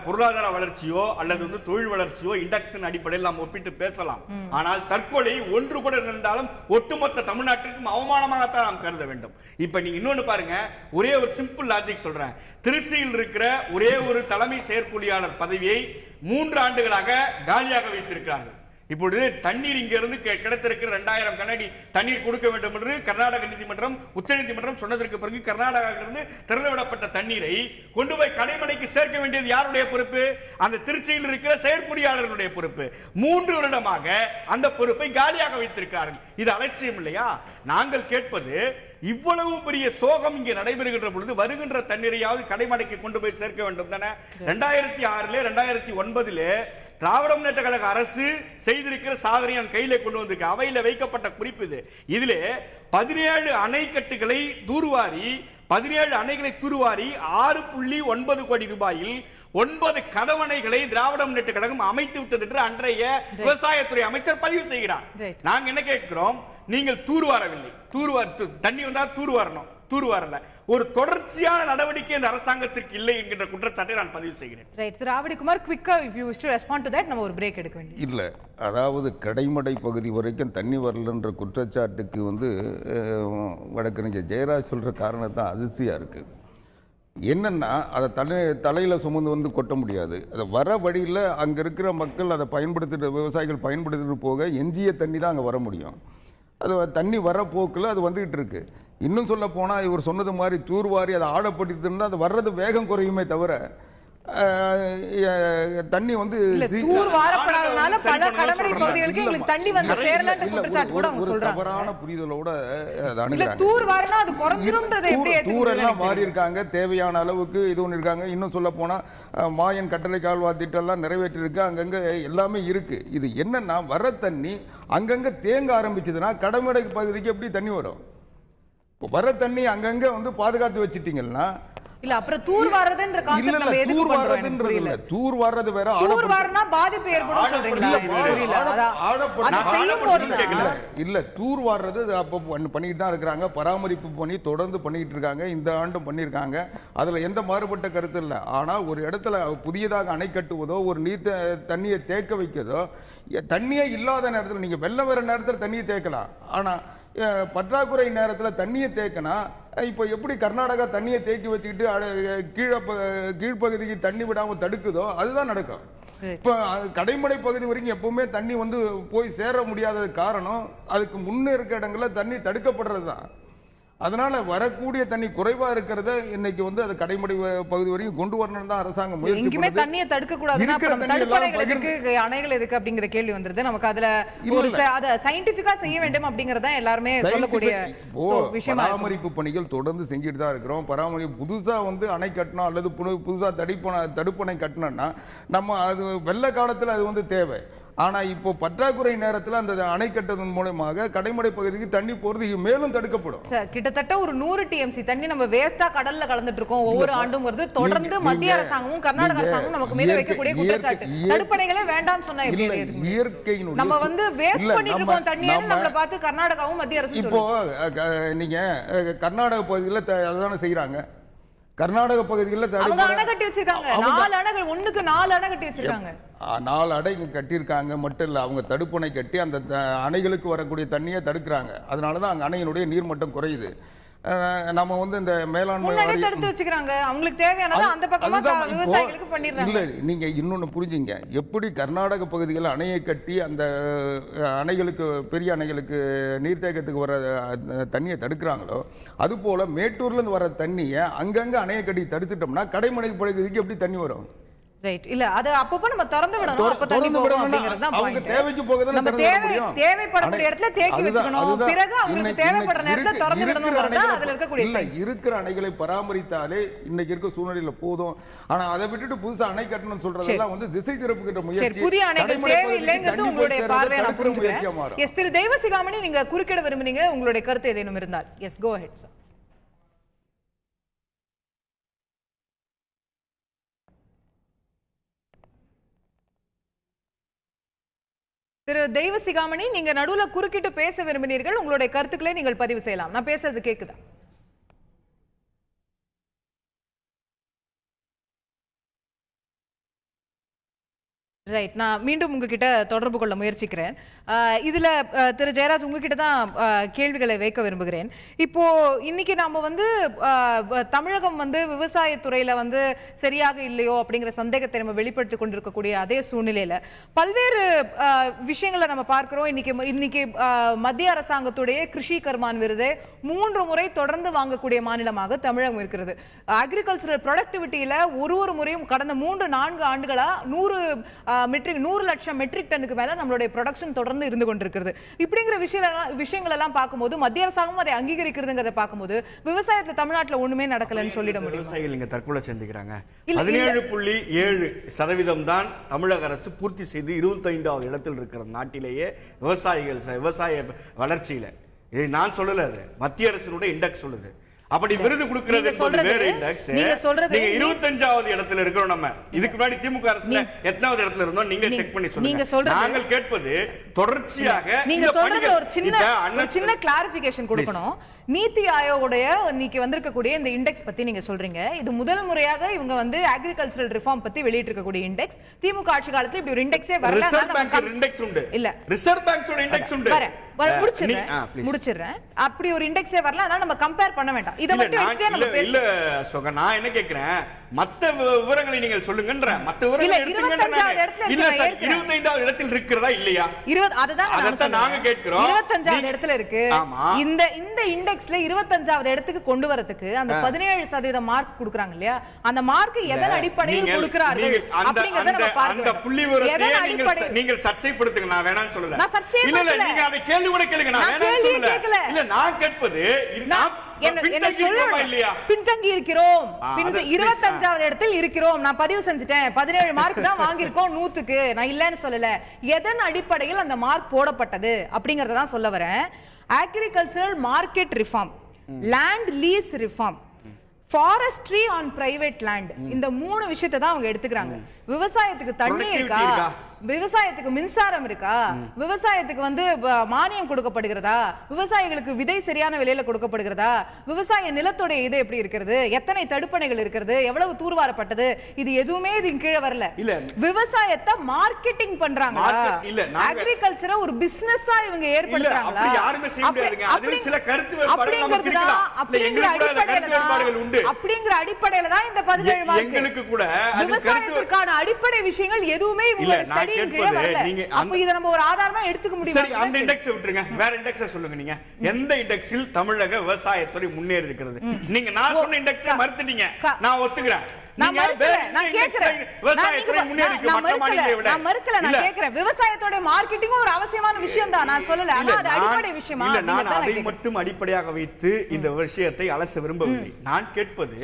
பொருளாதார வளர்ச்சியோ அல்லது தொழில் வளர்ச்சியோ இண்டெக்ஸின் அடிப்படையில் நாம் ஒப்பிட்டு பேசலாம். ஆனால் தற்கொலை ஒன்று கூட இருந்தாலும் ஒட்டுமொத்த தமிழ்நாட்டிற்கும் அவமானமாகத்தான் நாம் கருத வேண்டும். இப்ப நீங்க இன்னொன்னு பாருங்க, ஒரே ஒரு சிம்பிள் லாஜிக் சொல்றேன். திருச்சியில் இருக்கிற ஒரே ஒரு தலைமை செயற்பொறியாளர் பதவியை 3 ஆண்டுகளாக காலியாக வைத்திருக்கிறார்கள். இப்பொழுது தண்ணீர் இங்கிருந்து கிடைத்திருக்கிற 2000 கனஅடி தண்ணீர் கொடுக்க வேண்டும் என்று கர்நாடக நீதிமன்றம் உச்சநீதிமன்றம் சொன்னதற்கு பிறகு கர்நாடகாவிலிருந்து திறந்துவிடப்பட்ட தண்ணீரை கொண்டு போய் கடைமடைக்கு சேர்க்க வேண்டியது யாருடைய பொறுப்பு? அந்த திருச்சியில் இருக்கிற செயற்பொறியாளர்களுடைய பொறுப்பு. 3 வருடமாக அந்த பொறுப்பை காலியாக வைத்திருக்கிறார்கள். இது அலட்சியம் இல்லையா? நாங்கள் கேட்பது, இவ்வளவு பெரிய சோகம் இங்கே நடைபெறுகின்ற பொழுது வருகின்ற தண்ணீரையாவது கடைமடைக்கு கொண்டு போய் சேர்க்க வேண்டும் தானே. 2006 2009 திராவிட முன்னேற்ற கழக அரசு செய்திருக்கிற சாதனை கையில கொண்டு வந்திருக்கு. அவையில வைக்கப்பட்ட குறிப்பு இது. இதிலே 17 அணைக்கட்டுகளை தூர்வாரி 6.9 கோடி ரூபாயில் 9 கதவணைகளை திராவிட முன்னேற்ற கழகம் அமைத்து விட்டது என்று அன்றைய விவசாயத்துறை அமைச்சர் பதிவு செய்கிறார். நாங்க என்ன கேட்கிறோம்? நீங்கள் தூர்வாரவில்லை. தண்ணி வந்தா தூர்வாரணும், தூர்வாரல. ஒரு தொடர்ச்சியான நடவடிக்கை இந்த அரசாங்கத்திற்கு இல்லை என்கின்ற குற்றச்சாட்டை நான் பதிவு செய்கிறேன். ரைட் திரு ஆவடிக்குமார், குவிக்கா if you wish to respond to that, நம்ம ஒரு பிரேக் எடுக்க வேண்டியது. இல்ல, அதாவது கடைமடை பகுதி வரைக்கும் தண்ணி வரலன்ற குற்றச்சாட்டுக்கு வழக்கறிஞர் ஜெயராஜ் சொல்ற காரணம் தான் அதிர்ச்சியா இருக்கு. என்னன்னா, அதை தலையில சுமந்து கொட்ட முடியாது. அதை வர வழியில் அங்க இருக்கிற மக்கள் அதை விவசாயிகள் பயன்படுத்திட்டு போக எஞ்சிய தண்ணி தான் அங்க வர முடியும். அது தண்ணி வர போக்கில் அது வந்துகிட்டு இருக்கு. இன்னும் சொல்ல போனால், இவர் சொன்னது மாதிரி தூர்வாரி அதை ஆழப்படுத்தி இருந்தால் அது வர்றது வேகம் குறையுமே தவிர தண்ணி தவறான புரிதலோட தூரெல்லாம் மாறி இருக்காங்க. தேவையான அளவுக்கு இது ஒன்று இருக்காங்க. இன்னும் சொல்ல போனா மாயன் கட்டளை கால்வா திட்டம் எல்லாம் நிறைவேற்றி இருக்கு. அங்கங்க எல்லாமே இருக்கு. இது என்னன்னா, வர தண்ணி அங்கங்க தேங்க ஆரம்பிச்சதுன்னா கடைமடை பகுதிக்கு எப்படி தண்ணி வரும்? வர தண்ணி அங்கங்க பாதுகாத்து வச்சிட்டீங்கன்னா இல்ல, அப்புறம் தூர் வரதுன்ற கான்செப்ட் நம்ம எதுக்கு பண்றோம்? இல்ல, தூர் வர்றது வேற, தூர் வரனா பாதிப்பு ஏற்படும் சொல்றீங்களா? இல்ல, தூர் வர்றது அப்ப பண்ணிட்டு தான் இருக்காங்க. பராமரிப்பு பண்ணி தொடர்ந்து பண்ணிட்டு இருக்காங்க. இந்த ஆண்டும் பண்ணிருக்காங்க. அதுல எந்த மாறுபட்ட கருத்து இல்ல. ஆனா ஒரு இடத்துல புதியதாக அணை கட்டுவதோ ஒரு நீர் தண்ணியை தேக்க வைக்கிறதோ, தண்ணியே இல்லாத நேரத்தில் நீங்க வெள்ளம் வர நேரத்தில் தண்ணியை தேக்கலாம். ஆனா பற்றாக்குறை நேரத்தில் தண்ணியை தேக்கினா இப்போ எப்படி கர்நாடகா தண்ணியை தேக்கி வச்சுக்கிட்டு கீழ்ப்பகுதிக்கு தண்ணி விடாமல் தடுக்குதோ அதுதான் நடக்கும். இப்போ கடைமடை பகுதி வரைக்கும் எப்பவுமே தண்ணி போய் சேர முடியாத காரணம் அதுக்கு முன்னே இருக்க இடங்கள்ல தண்ணி தடுக்கப்படுறது தான். அதனால வரக்கூடிய தண்ணி குறைவா இருக்கிறத இன்னைக்கு வந்து அது கடைமடை பகுதி வரைக்கும் கொண்டு வரணும் தான் அரசாங்கம் முயற்சி எங்கேயுமே பண்ணுது. தண்ணியை தடுக்க கூடாது, இருக்கிற தண்ணி எல்லாம் தடுப்பணைகள் பகிர்ந்து- எதுக்கு, அணைகள் எதுக்கு அப்படிங்கிற கேள்வி வந்துருது நமக்கு. அதுல இல்ல, ஒரு இல்ல. அத சயின்டிபிக்கா செய்ய வேண்டும் அப்படிங்கறத எல்லாருமே சொல்லக்கூடிய விஷயமா இருக்கு. பராமரிப்பு பணிகள் தொடர்ந்து செஞ்சுட்டு தான் இருக்கிறோம். பராமரிப்பு புதுசா வந்து அணை கட்டணும் அல்லது புதுசா தடுப்பணை கட்டணும்னா நம்ம அது வெள்ள காலத்துல அது வந்து தேவை. ஆனா இப்போ பற்றாக்குறை நேரத்தில் அந்த அணை கட்டதன் மூலமாக கடைமடை பகுதிக்கு தண்ணி போறது மேலும் தடுக்கப்படும். சார், கிட்டத்தட்ட ஒரு 100 TMC தண்ணி நம்ம வேஸ்டா கடல்ல கலந்துட்டு இருக்கோம் ஒவ்வொரு ஆண்டுங்கிறது தொடர்ந்து மத்திய அரசாங்கமும் கர்நாடக அரசாங்கமும் நமக்கு மீது வைக்கக்கூடிய குற்றச்சாட்டு. தடுப்பணைகளே வேண்டாம் சொன்னா எப்படி? இயற்கையினுடைய நம்ம வந்து வேஸ்ட் பண்ணிட்டு இருக்கோம் தண்ணியை நம்மள பார்த்து கர்நாடகாவும் மத்திய அரசும் இப்போ நீங்க கர்நாடக பகுதியில் அதான செய்யறாங்க. கர்நாடக பகுதிகளில் அவங்க அணை கட்டி வச்சிருக்காங்க, 4 அணைகள், 1க்கு 4 அணை கட்டி வச்சிருக்காங்க. 4 அணை கட்டியிருக்காங்க மட்டும் இல்ல, அவங்க தடுப்பணை கட்டி அந்த அணைகளுக்கு வரக்கூடிய தண்ணியை தடுக்கிறாங்க. அதனாலதான் அங்க அணையினுடைய நீர்மட்டம் குறையுது. நம்ம வந்து இந்த மேலாண்மை தடுத்து வச்சுக்கிறாங்க, அவங்களுக்கு தேவையானதை அந்த பக்கமா விவசாயிகளுக்கு பண்ணிடுறாங்க. இல்ல, நீங்க இன்னொன்னு புரிஞ்சுங்க. எப்படி கர்நாடக பகுதிகளில் அணையை கட்டி அந்த அணைகளுக்கு, பெரிய அணைகளுக்கு நீர்த்தேக்கத்துக்கு வர தண்ணியை தடுக்கிறாங்களோ அது போல மேட்டூர்ல இருந்து வர தண்ணியை அங்கங்க அணையை கட்டி தடுத்துட்டோம்னா கடைமடை பகுதிக்கு எப்படி தண்ணி வரும்? ரைட். இல்ல, அது அப்பப்ப நம்ம திறந்து விடணும், அப்ப தண்ணி போகும் அப்படிங்கிறது தான் அவங்க பாயிண்ட். தேவைக்கு போகதானே நம்ம திறந்து விட முடியும். தேவைப்படக்கூடிய இடத்துல தேக்கி வச்சுக்கணும், பிறகு அவங்களுக்கு தேவைப்படுற நேரத்துல திறந்து விடணும்ங்கிறது தான் அதுல இருக்கக்கூடிய இல்ல. இருக்கிற அணைகளை பராமரித்தாலே இன்னைக்கு இருக்க சூழ்நிலையில போதும். ஆனா அதை விட்டுட்டு புதுசா அணை கட்டணும்னு சொல்றதெல்லாம் வந்து திசை திருப்புகின்ற முயற்சி. புதிய அணைகள் தேவையில்லைங்கிறது உங்களுடைய பார்வையை நான் புரிஞ்சுக்கிறேன். எஸ், திரு தெய்வசிகாமணி, நீங்க குறுக்கிட விரும்புனீங்க, உங்களுடைய கருத்து ஏதேனும் இருந்தால் எஸ், கோ அஹெட் சார். திரு தெய்வசிகாமணி, நீங்க நடுவுல குறுக்கிட்டு பேச விரும்பினீர்கள், உங்களுடைய கருத்துக்களை நீங்கள் பதிவு செய்யலாம். நான் பேசுறது கேக்குதா? ரைட். நான் மீண்டும் உங்ககிட்ட தொடர்பு கொள்ள முயற்சிக்கிறேன். இதுல திரு ஜெயராஜ், உங்ககிட்ட தான் கேள்விகளை வைக்க விரும்புகிறேன். இப்போ இன்னைக்கு நாம வந்து தமிழகம் வந்து விவசாயத்துறையில வந்து சரியாக இல்லையோ அப்படிங்கிற சந்தேகத்தை நம்ம வெளிப்படுத்திக் கொண்டிருக்கக்கூடிய அதே சூழ்நிலையில பல்வேறு விஷயங்களை நம்ம பார்க்கிறோம். இன்னைக்கு மத்திய அரசாங்கத்துடைய கிருஷி கர்மான் விருதை 3 முறை தொடர்ந்து வாங்கக்கூடிய மாநிலமாக தமிழகம் இருக்கிறது. அக்ரிகல்ச்சரல் ப்ரொடக்டிவிட்டியில ஒரு முறையும் கடந்த 3-4 ஆண்டுகளா 100 லட்சம் மெட்ரிக் டன்னுக்கு மேல நம்மளுடைய ப்ரொடக்ஷன் தொடர்ந்து இருந்து கொண்டிருக்கிறது. இப்படிங்கிற விஷயங்கள் எல்லாம் பார்க்கும்போது மத்திய அரசாங்கம் அதை அங்கீகரிக்கிறதுங்கிறத பார்க்கும்போது விவசாயத்துல தமிழ்நாட்டுல ஒண்ணுமே நடக்கலன்னு சொல்லிட முடியும். விவசாயிகள் இங்க தற்கொலை செஞ்சுக்கிறாங்க. 17.7% தான் தமிழக அரசு பூர்த்தி செய்து 25வது இடத்தில் இருக்கிற நாட்டிலேயே விவசாய வளர்ச்சியில. இதை நான் சொல்லல, அது மத்திய அரசினுடைய இண்டெக்ஸ் சொல்லுது. அப்படி விருது கொடுக்கிறது வேற இண்டெக்ஸ். நீங்க 25வது இடத்துல இருக்கிறோம். நம்ம இதுக்கு முன்னாடி திமுக அரசுல எத்தனாவது இடத்துல இருந்தோம் நீங்க செக் பண்ணி சொல்லுங்க. நாங்கள் கேட்பது தொடர்ச்சியாக நீங்க சொல்றது ஒரு சின்ன கிளாரிபிகேஷன் கொடுக்கணும். நீத்தி ஆயோகோடைய இன்னைக்கு வந்திருக்கக்கூடிய இந்த இண்டெக்ஸ் பத்தி நீங்க சொல்றீங்க, இது முதல் முறையாக இவங்க வந்து அக்ரிகல்ச்சரல் ரிஃபார்ம் பத்தி வெளியிட்டு இருக்கக்கூடிய இண்டெக்ஸ். திமுக ஆட்சி காலத்துல இப்படி ஒரு இண்டெக்ஸே வரல. ரிசர்வ் பேங்க் இண்டெக்ஸ் உண்டு, இல்ல ரிசர்வ் பேங்கோட இண்டெக்ஸ் உண்டு. முடிச்சிடுறேன். அப்படி ஒரு இண்டெக்ஸே வரல, அதனால நம்ம கம்பேர் பண்ண வேண்டாம். இத மட்டும் எடுத்து நம்ம பேசலாம். இல்ல சோகா, நான் என்ன கேக்குறேன், மத்த விவரங்களை நீங்கள் சொல்லுங்கன்ற. மத்த விவரங்களை எடுத்துங்கன்ற. இல்ல சார், 25வது இடத்தில் இருக்கிறதா இல்லையா? அதுதான் நாங்க கேக்குறோம். 25வது இடத்துல இருக்கு. இந்த இண்டெக்ஸ்ல 25வது இடத்துக்கு கொண்டு வரதுக்கு அந்த 17% மார்க் கொடுக்கறாங்க இல்லையா? அந்த மார்க் எதன் அடிப்படையில் கொடுக்கறார்கள் அப்படிங்கறத நம்ம பார்க்கணும். அந்த புள்ளிவிவரத்தை நீங்கள் சர்ச்சைப்படுத்துங்க. நான் வேணாம்னு சொல்லல. நான் சர்ச்சைப்படுத்தல. இல்ல நீங்க அதை கேள்வி கூட கேளுங்க. நான் வேணாம்னு சொல்லல. இல்ல நான் கேட்பது பின்தங்கி இருக்கிறோம், 25வது இடத்தில் இருக்கிறோம். நான் பதிவு செஞ்சுட்டேன், 17 மார்க் தான் வாங்கியிருக்கோம் 100க்கு. நான் இல்லன்னு சொல்லல. எதன் அடிப்படையில் அந்த மார்க் போடப்பட்டது அப்படிங்கறத தான் சொல்ல வரேன். Agricultural market reform, land lease reform, forestry on private land, இந்த 3 விஷயத்தை தான் அவங்க எடுத்துக்கிறாங்க. விவசாயத்துக்கு தண்ணி இருக்கா, விவசாயத்துக்கு மின்சாரம் இருக்கா, விவசாயத்துக்கு வந்து மானியம் கொடுக்கப்படுகிறதா, விவசாயிகளுக்கு விதை சரியான விலையில கொடுக்கப்படுகிறதா, விவசாய நிலத்தோட இது எப்படி இருக்கிறது, எத்தனை தடுப்பணைகள் இருக்கிறது, எவ்வளவு தூர்வாரப்பட்டது, இது எதுவுமே இதன் கீழே வரல. விவசாயத்தை மார்க்கெட்டிங் பண்றாங்க. அக்ரிகல்ச்சரை ஒரு பிசினஸா இவங்க ஏற்படுத்துறாங்களா? அப்படிங்கிற அடிப்படையில தான் இந்த 17 மார்க். விவசாயத்திற்கான அடிப்படை விஷயங்கள் எதுவுமே இவங்க படியின் கீழே வரல. அப்ப இத நம்ம ஒரு ஆதாரமா எடுத்துக்க முடியுமா? சரி, அந்த இண்டெக்ஸ் விட்டுருங்க, வேற இண்டெக்ஸ் சொல்லுங்க. நீங்க எந்த இண்டெக்ஸில் தமிழக விவசாயத்துறை முன்னேறி இருக்கிறது? நீங்க நான் சொன்ன இண்டெக்ஸ் மறுத்துட்டீங்க, நான் ஒத்துக்கிறேன். விவசாயத்தோட மார்க்கெட்டிங் ஒரு அவசியமான விஷயம் தான், நான் சொல்லல. ஆனா அது அடிப்படை விஷயமா? நான் அதை மட்டும் அடிப்படையாக வைத்து இந்த விஷயத்தை அலச விரும்பவில்லை. நான் கேட்பது,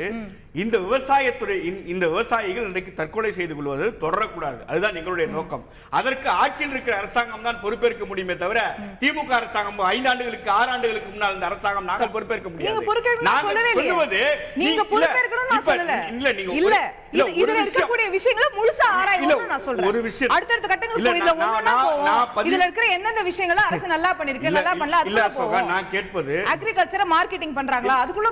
இந்த விவசாயத்துறை, இந்த விவசாயிகள் இன்றைக்கு தற்கொலை செய்து கொள்வது தொடரக்கூடாது, அதுதான் எங்களுடைய நோக்கம். அதற்கு ஆட்சியில் இருக்கிற அரசாங்கம் தான் பொறுப்பேற்க முடியுமே தவிர திமுக அரசாங்கம் 5 ஆண்டுகளுக்கு 6 ஆண்டுகளுக்கு முன்னால் இந்த அரசாங்கம் நாங்கள் பொறுப்பேற்க முடியாது. நாங்கள் சொல்லுவது நீங்க பொறுப்பேற்கணும் நான் சொல்லல. இல்ல, இதுல இருக்கக்கூடிய விஷயங்களை முழுசா ஆராயணும் நான் சொல்றேன். ஒரு விஷயம் அடுத்த கட்டங்களுக்கு போயில ஒண்ணா போவோம். இதுல இருக்கிற எந்தெந்த விஷயங்களை அரசு நல்லா பண்ணிருக்கு, நல்லா பண்ணல, அதுக்குள்ள போவோம். நான் கேட்பது, அக்ரிகல்ச்சரை மார்க்கெட்டிங் பண்றாங்களா, அதுக்குள்ள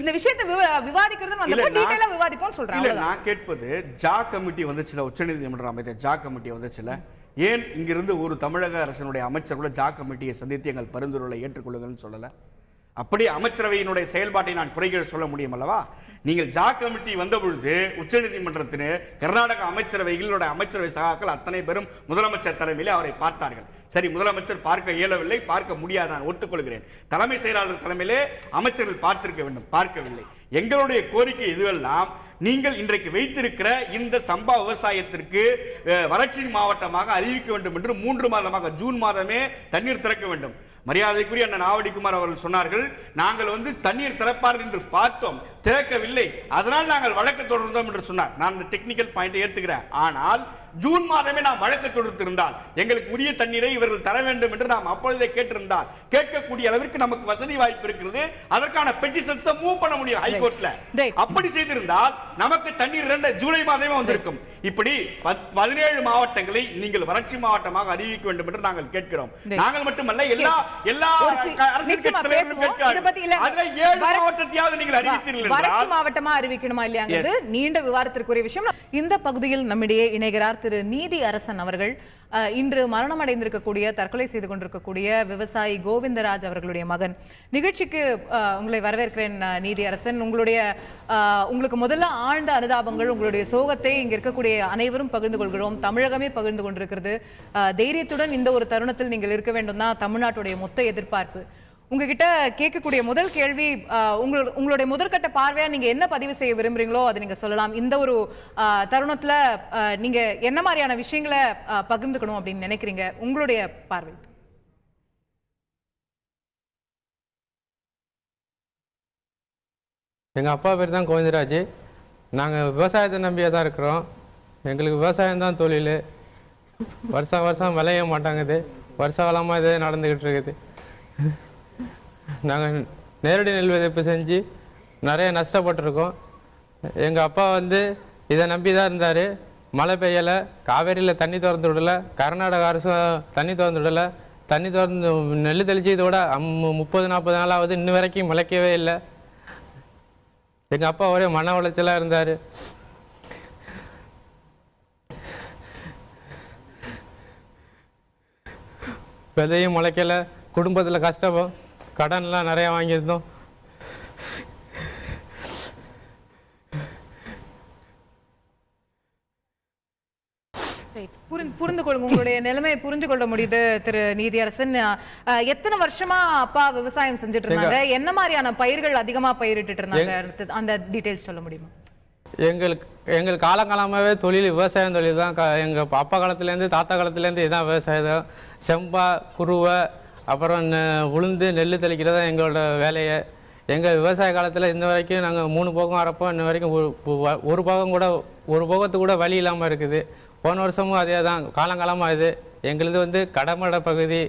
இந்த விஷயத்தை விவாதிக்கிறது வந்து டீடைலா விவாதிப்போம் சொல்றாங்க. இல்ல, நான் கேட்பது, ஜா கமிட்டி வந்துச்சுல, உச்சநீதிமன்ற அமைச்சர் ஜா கமிட்டி வந்துச்சுல, ஏன் இங்கிருந்து ஒரு தமிழக அரசினுடைய அமைச்சர் கூட ஜா கமிட்டியை சந்தித்து எங்கள் பரிந்துரைகளை ஏற்றுக்கொள்ளுங்கள்னு சொல்லல? அப்படி அமைச்சரவையினுடைய செயல்பாட்டை நான் குறைகள் சொல்ல முடியும் அல்லவா? நீங்கள் ஜா கமிட்டி வந்த பொழுது உச்சநீதிமன்றத்தின் கர்நாடக அமைச்சரவைகளோட அமைச்சரவை சகாக்கள் அத்தனை பேரும் முதலமைச்சர் தலைமையிலே அவரை பார்த்தார்கள். சரி, முதலமைச்சர் பார்க்க இயலவில்லை, பார்க்க முடியாது, நான் ஒத்துக்கொள்கிறேன். தலைமை செயலாளர் தலைமையிலே அமைச்சர்கள் பார்த்திருக்க வேண்டும், பார்க்கவில்லை. எங்களுடைய கோரிக்கை இதுவெல்லாம், நீங்கள் இன்றைக்கு வைத்திருக்கிற இந்த சம்பா விவசாயத்திற்கு வறட்சி மாவட்டமாக அறிவிக்க வேண்டும் என்று 3 மாதமாக, ஜூன் மாதமே தண்ணீர் திறக்க வேண்டும். மரியாதைக்குரிய அண்ணன் ஆவடிக்குமார் அவர்கள் சொன்னார்கள், நாங்கள் வந்து தண்ணீர் திறப்பார்கள் என்று பார்த்தோம், திறக்கவில்லை, அதனால் நாங்கள் வழக்கு தொடர்ந்தோம் என்று சொன்னார். நான் இந்த டெக்னிக்கல் பாயிண்டை ஏற்றுக்கிறேன். ஆனால் ஜூன் மாதமே நாம் வழக்கு தொடுத்திருந்தால், எங்களுக்கு உரிய தண்ணீரை இவர்கள் தர வேண்டும் என்று நாம் அப்பொழுதே கேட்டிருந்தால், கேட்கக்கூடிய அளவிற்கு நமக்கு வசதி வாய்ப்பு இருக்கிறது, அதற்கான பெட்டிஷன்ஸ் மூவ் பண்ண முடியும் ஹைகோர்ட்ல. அப்படி செய்திருந்தால் நமக்கு தண்ணீர் ஜூலை மாதமே வந்திருக்கும். இப்படி 17 மாவட்டங்களை நீங்கள் வறட்சி மாவட்டமாக அறிவிக்க வேண்டும் என்று நாங்கள் கேட்கிறோம். நாங்கள் மட்டுமல்ல, எல்லா அரசியல் தலைவர்களும் கேட்கிறார்கள். அதுல 7 மாவட்டத்தையாவது நீங்கள் அறிவித்தீர்கள். வறட்சி மாவட்டமா அறிவிக்கணுமா இல்லையாங்கிறது நீண்ட விவாதத்திற்குரிய விஷயம். இந்த பகுதியில் நம்மிடையே இணைகிறார் திரு நீதி அரசன் அவர்கள். இன்று மரணம் அடைந்திருக்கக்கூடிய, தற்கொலை செய்து கொண்டிருக்கக்கூடிய விவசாயி கோவிந்தராஜ் அவர்களுடைய மகன். நிகழ்ச்சிக்கு உங்களை வரவேற்கிறேன் நீதி அரசன். உங்களுக்கு முதல்ல ஆழ்ந்த அனுதாபங்கள், உங்களுடைய சோகத்தை இங்க இருக்கக்கூடிய அனைவரும் பகிர்ந்து கொள்கிறோம், தமிழகமே பகிர்ந்து கொண்டிருக்கிறது. தைரியத்துடன் இந்த ஒரு தருணத்தில் நீங்கள் இருக்க வேண்டும் தான் தமிழ்நாட்டுடைய மொத்த எதிர்பார்ப்பு. உங்ககிட்ட கேட்கக்கூடிய முதல் கேள்வி, உங்களுடைய முதற்கட்ட பார்வையா நீங்க என்ன பதிவு செய்ய விரும்புறீங்களோ அதை நீங்க சொல்லலாம். இந்த ஒரு தருணத்துல நீங்க என்ன மாதிரியான விஷயங்களை பகிர்ந்துக்கணும் அப்படின்னு நினைக்கிறீங்க, உங்களுடைய பார்வை? எங்கள் அப்பா பேர் தான் கோவிந்தராஜ். நாங்கள் விவசாயத்தை நம்பியே தான் இருக்கிறோம். எங்களுக்கு விவசாயம் தான் தொழில். வருஷம் வருஷம் விளைய மாட்டாங்குது, வருஷ காலமாக இதே நடந்துக்கிட்டு இருக்குது. நாங்கள் நேரடி நெல் விதைப்பு செஞ்சு நிறைய நஷ்டப்பட்டிருக்கோம். எங்கள் அப்பா வந்து இதை நம்பி தான் இருந்தார். மழை பெய்யலை, காவேரியில் தண்ணி திறந்து விடலை, கர்நாடக அரசும் தண்ணி திறந்து விடலை. தண்ணி திறந்து நெல் தெளிச்சு இதோட 30-40 நாளாவது இன்னும் வரைக்கும் முளைக்கவே இல்லை. எங்கள் அப்பா ஒரே மன உளைச்சலாக இருந்தார். விதையும் முளைக்கலை, குடும்பத்தில் கஷ்டம், கடன்லாம் நிறையா வாங்கியிருந்தோம். புரிந்து கொள்ளுங்க, உங்களுடைய நிலைமையை புரிஞ்சு கொள்ள முடியுது திரு நீதியரசன். எத்தனை வருஷமா அப்பா விவசாயம் செஞ்சுட்டு இருந்தாங்க, என்ன மாதிரியான பயிர்கள் அதிகமா பயிரிட்டு இருந்தாங்க, அந்த டீடைல்ஸ் சொல்ல முடியுமா? எங்களுக்கு காலங்காலமாகவே தொழில் விவசாயம் தொழில் தான். எங்கள் அப்பா காலத்துலேருந்து தாத்தா காலத்துலேருந்து இதுதான் விவசாயம் தான். செம்பா, குருவை, அப்புறம் உளுந்து, நெல் தெளிக்கிறது தான் எங்களோட வேலையை. எங்கள் விவசாய காலத்தில் இன்ன வரைக்கும் நாங்கள் 3 போகம் அரைப்போம். இன்ன வரைக்கும் ஒரு போகத்துக்கு கூட வழி இல்லாமல் இருக்குது. போன வருஷமும் அதே தான், காலங்காலமாக இது. எங்களுது வந்து கடமடை பகுதி,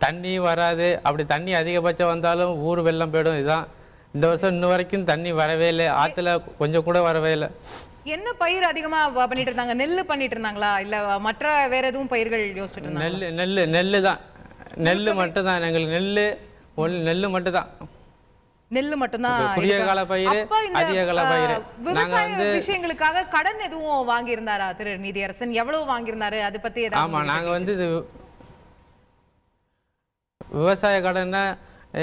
தண்ணி வராது. அப்படி தண்ணி அதிகபட்சம் வந்தாலும் ஊர் வெள்ளம் போயிடும். இதுதான் இந்த வருஷம் இன்ன வரைக்கும் தண்ணி வரவே இல்லை, ஆற்றுல கொஞ்சம் கூட வரவே இல்லை. என்ன பயிர் அதிகமா பண்ணிட்டு இருந்தாங்க? நெல்லு பண்ணிட்டு இருந்தாங்களா, இல்ல மற்ற வேற எதுவும் பயிர்கள் யோசிச்சுட்டு இருந்தாங்க? நெல்லு தான், நெல்லு மட்டும் தான் எங்களுக்கு. நெல்லு மட்டும் தான், நெல்லு மட்டும்தான் குறுகிய கால பயிர், அதிக கால பயிர். நாங்க வந்து விஷயங்களுக்காக கடன் எதுவும் வாங்கி இருந்தாரா திரு நீதியரசன்? எவ்வளவு வாங்கியிருந்தாரு, அதை பத்தி? ஆமா, நாங்க வந்து விவசாய கடனை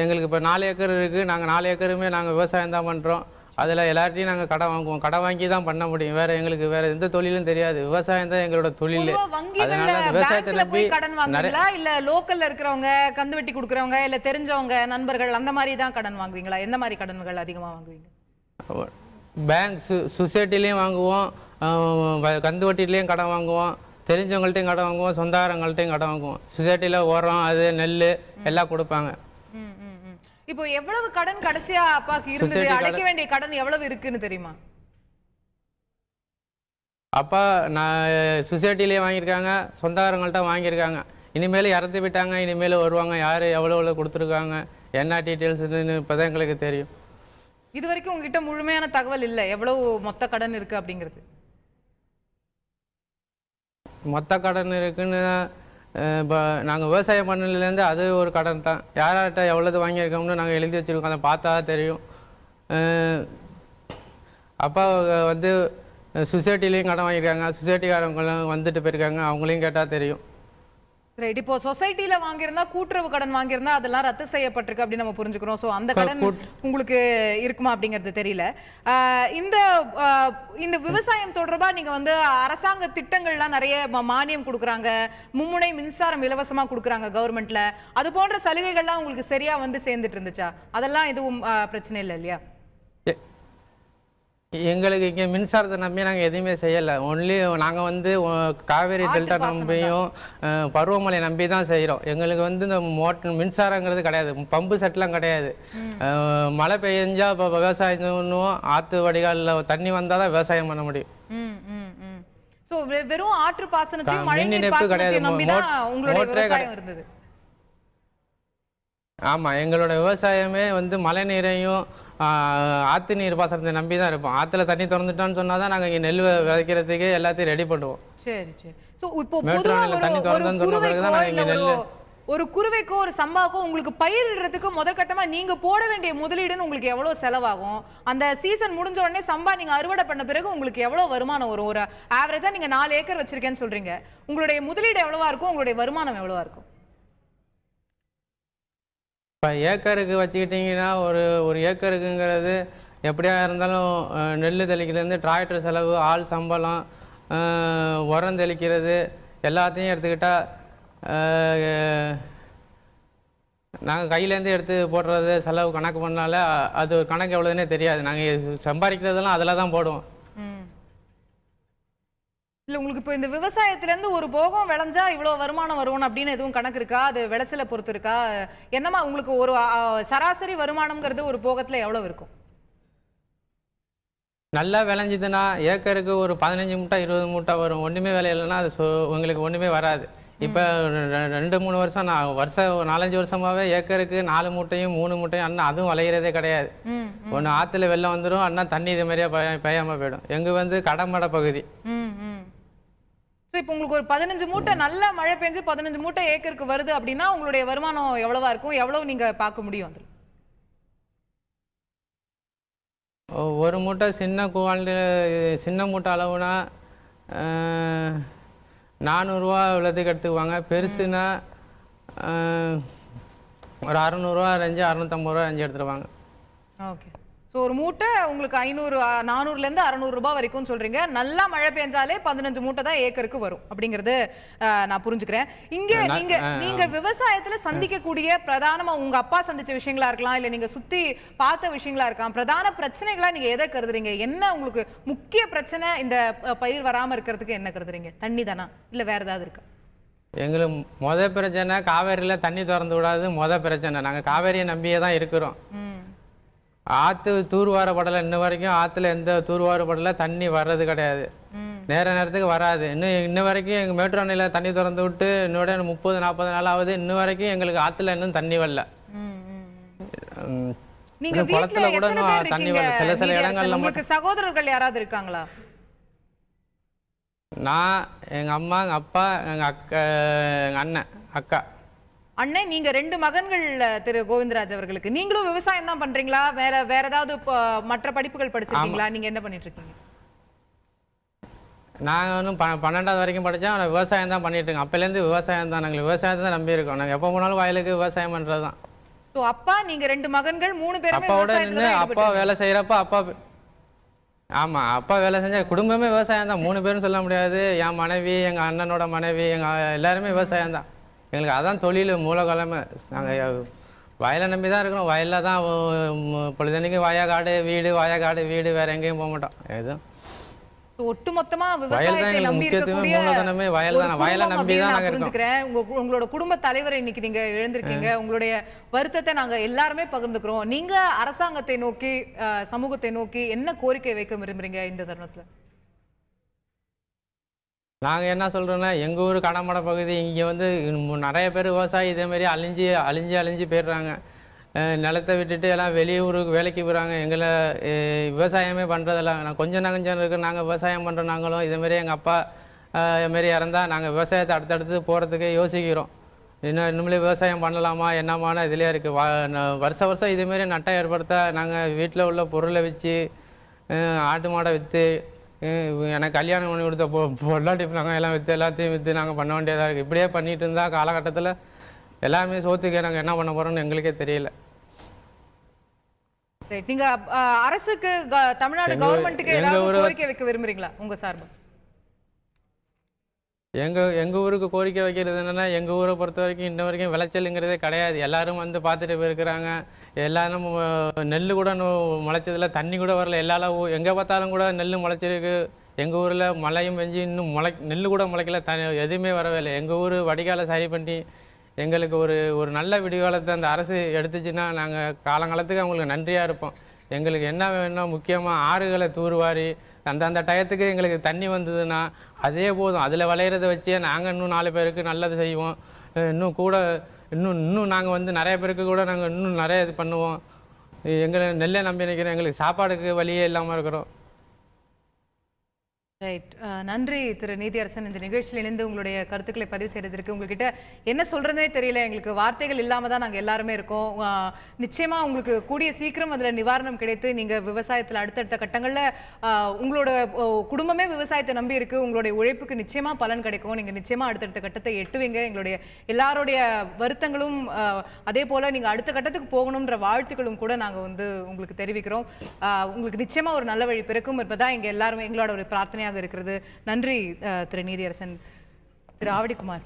எங்களுக்கு இப்போ 4 ஏக்கர் இருக்கு. நாங்கள் 4 ஏக்கருமே நாங்கள் விவசாயம் தான் பண்ணுறோம். அதில் எல்லார்ட்டையும் நாங்கள் கடன் வாங்குவோம். கடன் வாங்கி தான் பண்ண முடியும். எங்களுக்கு வேற எந்த தொழிலும் தெரியாது. விவசாயம் தான் எங்களோட தொழில். அதனால அந்த விவசாயத்தை நம்பி கடன் வாங்குவீங்களா இல்ல லோக்கல்ல இருக்கிறவங்க, கந்து வெட்டி கொடுக்கறவங்க, இல்ல தெரிஞ்சவங்க, நண்பர்கள் அந்த மாதிரி தான் கடன் வாங்குவீங்களா? எந்த மாதிரி கடன்கள் அதிகமா வாங்குவீங்க? பேங்க் சொசைட்டிலையும் வாங்குவோம், கந்து வட்டிலையும் கடன் வாங்குவோம், தெரிஞ்சவங்கள்ட்டையும் கடன் வாங்குவோம், சொந்தக்காரங்கள்ட்டையும் கடன் வாங்குவோம். சொசைட்டியில் உரம், அது நெல் எல்லாம் கொடுப்பாங்க. இப்போ எவ்வளவு கடன் கடைசியா அப்பாக்கு இருந்தது? அடைக்க வேண்டிய கடன் எவ்வளவு இருக்குன்னு தெரியுமா? அப்பா நான் சொசைட்டிலேயே வாங்கியிருக்காங்க, சொந்தக்காரங்கள்ட்ட வாங்கியிருக்காங்க. இனிமேல் இறந்து விட்டாங்க, இனிமேல் வருவாங்க. யார் எவ்வளோ கொடுத்துருக்காங்க, என்ன டீட்டெயில்ஸ்ன்னு இப்போதான் எங்களுக்கு தெரியும். இது வரைக்கும் உங்ககிட்ட முழுமையான தகவல் இல்லை எவ்வளவு மொத்த கடன் இருக்கு அப்படிங்கிறது? மொத்த கடன் இருக்குன்னு இப்போ நாங்கள் விவசாயம் பண்ணலேருந்து அது ஒரு கடன் தான். யார்கிட்ட எவ்வளவு வாங்கியிருக்கோம்னு நாங்கள் எழுதி வச்சுருக்கோம். அதை பார்த்தா தெரியும். அப்பா வந்து சொசைட்டிலையும் கடன் வாங்கியிருக்காங்க, சொசைட்டிக்காரங்களும் வந்துட்டு போயிருக்காங்க, அவங்களையும் கேட்டால் தெரியும். ரைட். இப்போ சொசைட்டில வாங்கியிருந்தா, கூட்டுறவு கடன் வாங்கியிருந்தா அதெல்லாம் ரத்து செய்யப்பட்டிருக்கு அப்படின்னு நம்ம புரிஞ்சுக்கிறோம். ஸோ அந்த கடன் உங்களுக்கு இருக்குமா அப்படிங்கிறது தெரியல. இந்த விவசாயம் தொடர்பா நீங்க வந்து அரசாங்க திட்டங்கள்லாம் நிறைய மானியம் கொடுக்குறாங்க, மும்முனை மின்சாரம் இலவசமா கொடுக்குறாங்க கவர்மெண்ட்ல. அது போன்ற சலுகைகள்லாம் உங்களுக்கு சரியா வந்து சேர்ந்துட்டு இருந்துச்சா? அதெல்லாம் எதுவும் பிரச்சனை இல்லை இல்லையா? எங்களுக்கு இங்கே மின்சாரத்தை நம்பி நாங்கள் எதுவுமே செய்யலை. ஒன்லி நாங்கள் வந்து காவேரி டெல்டா நம்பியும் பருவமழை நம்பி தான் செய்கிறோம். எங்களுக்கு வந்து இந்த மின்சாரங்கிறது கிடையாது, பம்பு செட்லாம் கிடையாது. மழை பெய்ஞ்சா இப்போ விவசாயம் பண்ணுவோம், ஆற்று வடிகாலில் தண்ணி வந்தால் தான் விவசாயம் பண்ண முடியும். ஸோ வெறும் ஆற்று பாசனத்தையும் மழைநீர் பாசனத்தையும் நம்பி தான் உங்களுடைய விவசாயம் இருந்தது. ஆமாம், எங்களோட விவசாயமே வந்து மழை நீரையும் ஆற்று நீர் பாசனத்தை நம்பி தான் இருப்போம். ஆற்றுல தண்ணி திறந்துட்டோம்னு சொன்னா தான் நாங்கள் இங்கே நெல் விதைக்கிறதுக்கு எல்லாத்தையும் ரெடி பண்ணுவோம். சரி சரி. ஸோ இப்போ ஒரு குருவைக்கோ ஒரு சம்பாக்கோ உங்களுக்கு பயிரிடுறதுக்கு முதற்கட்டமா நீங்க போட வேண்டிய முதலீடுன்னு உங்களுக்கு எவ்வளவு செலவாகும்? அந்த சீசன் முடிஞ்ச உடனே சம்பா நீங்க அறுவடை பண்ண பிறகு உங்களுக்கு எவ்வளவு வருமானம் வரும்? ஒரு ஆவரேஜா நீங்க 4 ஏக்கர் வச்சிருக்கேன்னு சொல்றீங்க, உங்களுடைய முதலீடு எவ்வளவா இருக்கும், உங்களுடைய வருமானம் எவ்வளவா இருக்கும்? இப்போ ஏக்கருக்கு வச்சுக்கிட்டிங்கன்னா ஒரு ஏக்கருக்குங்கிறது எப்படியா இருந்தாலும் நெல் தெளிக்கிறதுலேருந்து டிராக்டர் செலவு, ஆள் சம்பளம், உரம் தெளிக்கிறது எல்லாத்தையும் எடுத்துக்கிட்டால் நாங்கள் கையிலேருந்து எடுத்து போடுறது செலவு கணக்கு பண்ணால அது கணக்கு எவ்வளோதுன்னே தெரியாது. நாங்கள் சம்பாதிக்கிறதெல்லாம் அதில் தான் போடுவோம். இல்ல உங்களுக்கு இப்போ இந்த விவசாயத்துல இருந்து ஒரு போகம் விளைஞ்சா இவ்வளவு வருமானம் வரும் அப்படின்னு எதுவும் கணக்கு இருக்கா? அது விளைச்சலை பொறுத்து இருக்கா? என்னமா உங்களுக்கு ஒரு சராசரி வருமானம்ங்கிறது ஒரு போகத்துல எவ்வளவு இருக்கும்? நல்லா விளைஞ்சுதுன்னா ஏக்கருக்கு ஒரு 15 மூட்டை 20 மூட்டை வரும். ஒன்றுமே விளையலைன்னா அது உங்களுக்கு ஒன்றுமே வராது. இப்போ 2-3 வருஷம் 4-5 வருஷமாவே ஏக்கருக்கு 4 மூட்டையும் 3 மூட்டையும் அண்ணா அதுவும் விளையிறதே கிடையாது. ஒன்று ஆற்றுல வெள்ளம் வந்துடும், அண்ணா தண்ணி இது மாதிரியா பெய்யாம போயிடும். எங்க வந்து கடமடை பகுதி. இப்போ உங்களுக்கு ஒரு 15 மூட்டை நல்ல மழை பெஞ்சு 15 மூட்டை ஏக்கருக்கு வருது அப்படின்னா உங்களுடைய வருமானம் எவ்வளவா இருக்கும்? எவ்வளவு நீங்க பார்க்க முடியும்? அதில் ஒரு மூட்டை சின்ன மூட்டை அளவுனா 400 ரூபா இவ்வளோத்துக்கு எடுத்துக்குவாங்க. பெருசுனா ஒரு 600 ரூபா ரேஞ்சு, 650 ரூபா ரேஞ்சு எடுத்துருவாங்க. ஓகே. ஸோ ஒரு மூட்டை உங்களுக்கு 400லேருந்து 600 ரூபாய் வரைக்கும் சொல்றீங்க. நல்லா மழை பெஞ்சாலே 15 மூட்டை தான் ஏக்கருக்கு வரும் அப்படிங்கிறது நான் புரிஞ்சுக்கிறேன். இங்க நீங்க விவசாயத்துல சந்திக்கக்கூடிய பிரதானமா உங்க அப்பா சந்திச்ச விஷயங்களா இருக்கலாம், இல்ல நீங்க சுத்தி பார்த்த விஷயங்களா இருக்கலாம், பிரதான பிரச்சனைகளா நீங்க எதை கருதுறீங்க? என்ன உங்களுக்கு முக்கிய பிரச்சனை இந்த பயிர் வராம இருக்கிறதுக்கு என்ன கருதுறீங்க? தண்ணி தானா இல்ல வேற ஏதாவது இருக்கா? எங்களுக்கு பிரச்சனை காவேரியில தண்ணி திறந்து விடாது. பிரச்சனை நாங்க காவேரியை நம்பியே தான் இருக்கிறோம். ஆற்று தூர்வாரப்படலை, இன்ன வரைக்கும் ஆற்றுல எந்த தூர்வாரப்படலை, தண்ணி வர்றது கிடையாது, நேரத்துக்கு வராது. இன்ன வரைக்கும் எங்கள் மேட்டூர் அணையில் தண்ணி திறந்து விட்டு இன்னோட 30-40 நாள் ஆகுது. இன்ன வரைக்கும் எங்களுக்கு ஆற்றுல இன்னும் தண்ணி வரல. குளத்துல கூட தண்ணி வரல. சில இடங்கள்ல உங்களுக்கு சகோதரர்கள் யாராவது இருக்காங்களா? நான், எங்கள் அம்மா, எங்கள் அப்பா, எங்கள் அக்கா, எங்கள் அண்ணன், அக்கா. அண்ணன், நீங்க 2 மகன்கள் திரு கோவிந்தராஜ் அவர்களுக்கு. நீங்களும் விவசாயம் தான் பண்றீங்களா? வேற ஏதாவது மற்ற படிப்புகள் படிச்சிருக்கீங்களா? நீங்க என்ன பண்ணிட்டு இருக்கீங்க? நாங்கள் வந்து 12வது வரைக்கும் படித்தோம். ஆனால் விவசாயம் தான் பண்ணிட்டு இருக்கோம். அப்போலேருந்து விவசாயம் தான். நாங்கள் விவசாயத்தை தான் நம்பி இருக்கோம். நாங்கள் எப்போ போனாலும் வயலுக்கு விவசாயம் பண்ணுறது தான். சோ அப்பா நீங்க 2 மகன்கள் 3 பேருமே அப்பாவோட விவசாயத்துல நின்று தான் அப்பா வேலை செய்யறப்ப ஆமா அப்பா வேலை செஞ்சா குடும்பமே விவசாயம் தான். 3 பேரும் சொல்ல முடியாது. என் மனைவி, எங்க அண்ணனோட மனைவி, எங்க எல்லாருமே விவசாயம் தான். எங்களுக்கு அதான் தொழில் மூலக்கிழமை. நாங்க வயலை நம்பி தான் இருக்கிறோம். வயல்ல தான் பொழுதன்னைக்கு வயக்காடு வீடு, வேற எங்கேயும் போக மாட்டோம். எதுவும் ஒட்டுமொத்தமா வயல் தான் விவசாயத்தை எங்களுக்கு நம்பி முக்கியத்துவமே, இருக்கக்கூடிய மூலதனமே வயல் ஒரு தான். வயலை குடும்பம் நம்பி அப்படின்னு தான் நான் நாங்க இருக்கோம். புரிஞ்சுக்கிறேன். உங்களோட குடும்ப தலைவரை இன்னைக்கு நீங்க எழுந்திருக்கீங்க. உங்களுடைய வருத்தத்தை நாங்க எல்லாருமே பகிர்ந்துக்கிறோம். நீங்க அரசாங்கத்தை நோக்கி சமூகத்தை நோக்கி என்ன கோரிக்கை வைக்க விரும்புறீங்க இந்த தருணத்துல? நாங்க என்ன சொல்றோம்னா, எங்க ஊர் கடமடை பகுதி இங்க வந்து நிறைய பேர் விவசாயி இதே மாதிரி அழிஞ்சு போயிடுறாங்க. நிலத்தை விட்டுட்டு எல்லாம் வெளியூருக்கு வேலைக்கு போகிறாங்க. எங்களை விவசாயமே பண்ணுறதில்ல. நான் கொஞ்சம் இருக்கு. நாங்கள் விவசாயம் பண்ணுற நாங்களும் இதேமாரி எங்கள் அப்பா இதுமாரி இறந்தால் நாங்கள் விவசாயத்தை அடுத்தடுத்து போகிறதுக்கு யோசிக்கிறோம். இன்னுமே விவசாயம் பண்ணலாமா என்னமான இதிலே இருக்குது. வருஷம் இதேமாரி நட்டை ஏற்படுத்த நாங்கள் வீட்டில் உள்ள பொருளை வச்சு ஆட்டு மாடை விற்று எனக்கு கல்யாணம் பண்ணி கொடுத்த பொருளாட்டி நாங்கள் எல்லாம் எல்லாத்தையும் விற்று நாங்கள் பண்ண வேண்டியதாக இருக்குது. இப்படியே பண்ணிட்டு இருந்தால் காலகட்டத்தில் எல்லாமே சோத்துக்கு நாங்கள் என்ன பண்ண போகிறோம்னு எங்களுக்கே தெரியல. நீங்க அரசுக்கு தமிழ்நாடு கவர்மெண்ட்டுக்கு ஏதாவது கோரிக்கை வைக்க விரும்புறீங்களா உங்க சார்பா? எங்க ஊருக்கு கோரிக்கை வைக்கிறது என்னன்னா, எங்க ஊரை பொறுத்த வரைக்கும் இன்ன வரைக்கும் விளைச்சலுங்கிறதே கிடையாது. எல்லாரும் வந்து பார்த்துட்டு போயிருக்கிறாங்க. எல்லாரும் நெல் கூட முளைச்சதுல தண்ணி கூட வரல. எல்லாரும் எங்க பார்த்தாலும் கூட நெல் முளைச்சிருக்கு. எங்க ஊர்ல மழையும் பெஞ்சு இன்னும் நெல் கூட முளைக்கல. எதுவுமே வரவே இல்லை. எங்க ஊர் வடிகாலை சரி பண்ணி எங்களுக்கு ஒரு நல்ல விடிகாலத்தை அந்த அரசு எடுத்துச்சுன்னா நாங்கள் காலங்காலத்துக்கு அவங்களுக்கு நன்றியாக இருப்போம். எங்களுக்கு என்ன வேணும்னா முக்கியமாக ஆறுகளை தூர்வாரி அந்த டயத்துக்கு எங்களுக்கு தண்ணி வந்ததுன்னா அதே போதும். அதில் விளையிறத வச்சே நாங்கள் இன்னும் 4 பேருக்கு நல்லது செய்வோம். இன்னும் நாங்கள் வந்து நிறைய பேருக்கு கூட நாங்கள் இன்னும் நிறைய இது பண்ணுவோம். எங்களை நெல்லை நம்பி நிற்கிறோம். எங்களுக்கு சாப்பாடுக்கு வழியே இல்லாமல் இருக்கிறோம். ரைட். நன்றி திரு நீதியரசன். இந்த நிகழ்ச்சியில் இணைந்து உங்களுடைய கருத்துக்களை பதிவு செய்யறதுக்கு உங்ககிட்ட என்ன சொல்றதே தெரியல. எங்களுக்கு வார்த்தைகள் இல்லாம தான் நாங்கள் எல்லாருமே இருக்கோம். நிச்சயமா உங்களுக்கு கூடிய சீக்கிரம் அதில் நிவாரணம் கிடைத்து நீங்க விவசாயத்தில் அடுத்தடுத்த கட்டங்களில் உங்களோட குடும்பமே விவசாயத்தை நம்பி இருக்கு. உங்களுடைய உழைப்புக்கு நிச்சயமா பலன் கிடைக்கும். நீங்க நிச்சயமா அடுத்தடுத்த கட்டத்தை எட்டுவீங்க. எங்களுடைய எல்லாருடைய வருத்தங்களும் அதே போல நீங்க அடுத்த கட்டத்துக்கு போகணும்ன்ற வாழ்த்துக்களும் கூட நாங்கள் வந்து உங்களுக்கு தெரிவிக்கிறோம். உங்களுக்கு நிச்சயமா ஒரு நல்ல வழி பிறக்கும் என்பதான் இங்க எல்லாரும் எங்களோட ஒரு பிரார்த்தனையாக இருக்கிறது. நன்றி திரு நீதியரசன். திரு ஆவடிக்குமார்,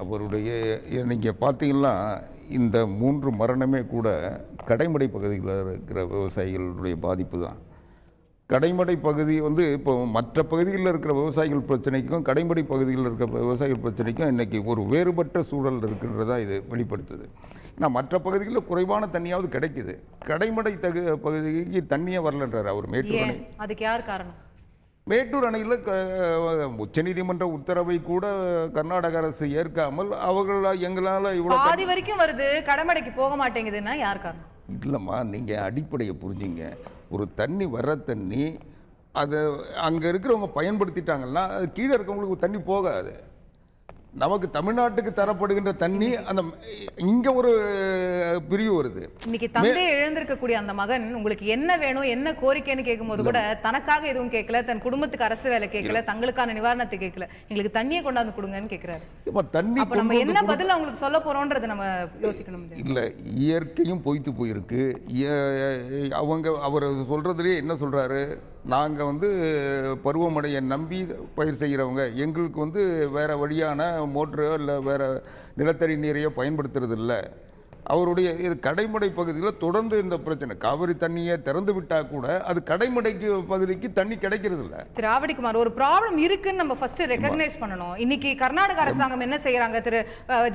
அவருடைய நீங்க பார்த்தீங்கன்னா இந்த 3 மரணமே கூட கடைமடை பகுதியில் இருக்கிற விவசாயிகளுடைய பாதிப்பு தான். கடைமடை பகுதி வந்து இப்போ மற்ற பகுதிகளில் இருக்கிற விவசாயிகள் பிரச்சனைக்கும் கடைமடை பகுதியில் இருக்கிற விவசாயிகள் பிரச்சனைக்கும் இன்னைக்கு ஒரு வேறுபட்ட சூழல் இருக்குன்றதா இது வெளிப்படுத்துது. ஏன்னா மற்ற பகுதிகளில் குறைவான தண்ணியாவது கிடைக்குது. கடைமடை பகுதிக்கு தண்ணியே வரலன்றார் அவர். மேட்டூர் அணை, அதுக்கு யார் காரணம்? மேட்டூர் அணையில் உச்சநீதிமன்ற உத்தரவை கூட கர்நாடக அரசு ஏற்காமல் அவர்கள் எங்களால் இவ்வளோ பாதி வரைக்கும் வருது, கடைமடைக்கு போக மாட்டேங்குதுன்னா யார் காரணம்? இல்லைம்மா, நீங்கள் அடிப்படையை புரிஞ்சுங்க. ஒரு தண்ணி வர்ற தண்ணி அதை அங்கே இருக்கிறவங்க பயன்படுத்திட்டாங்கன்னா அது கீழே இருக்கவங்களுக்கு தண்ணி போகாது. நமக்கு தமிழ்நாட்டுக்கு தரப்படுகின்ற தண்ணி அந்த இங்க ஒரு பிரிவு வருது. இன்னைக்கு தந்தை எழுந்திருக்கக்கூடிய அந்த மகன் உங்களுக்கு என்ன வேணும் என்ன கோரிக்கைன்னு கேட்கும்போது கூட தனக்காக எதுவும் கேட்கல, தன் குடும்பத்துக்கு அரசு வேலை கேட்கல, தங்களுக்கான நிவாரணத்தை கேட்கல, எங்களுக்கு தண்ணியை கொண்டாந்து கொடுங்கன்னு கேட்கிறாரு. தண்ணி அப்ப நம்ம என்ன பதில் அவங்களுக்கு சொல்ல போறோம்ன்றது நம்ம யோசிக்கணும். இல்ல, இயற்கையும் பொய்த்து போயிருக்கு. அவர் சொல்றதுலேயே என்ன சொல்றாரு, நாங்க வந்து பருவமழையை நம்பி பயிர் செய்கிறவங்க, எங்களுக்கு வேற வழியான மோட்டரோ இல்லை வேற நிலத்தடி நீரையோ பயன்படுத்துறது இல்லை. அவருடைய இது கடைமடை பகுதியில் தொடர்ந்து இந்த பிரச்சனை. காவிரி தண்ணியை திறந்து விட்டா கூட அது கடைமடைக்கு பகுதிக்கு தண்ணி கிடைக்கிறது இல்லை. திரு ஆவடிக்குமார், ஒரு ப்ராப்ளம் இருக்குன்னு நம்ம ஃபர்ஸ்ட் ரெகக்னைஸ் பண்ணணும். இன்னைக்கு கர்நாடக அரசாங்கம் என்ன செய்யறாங்க, திரு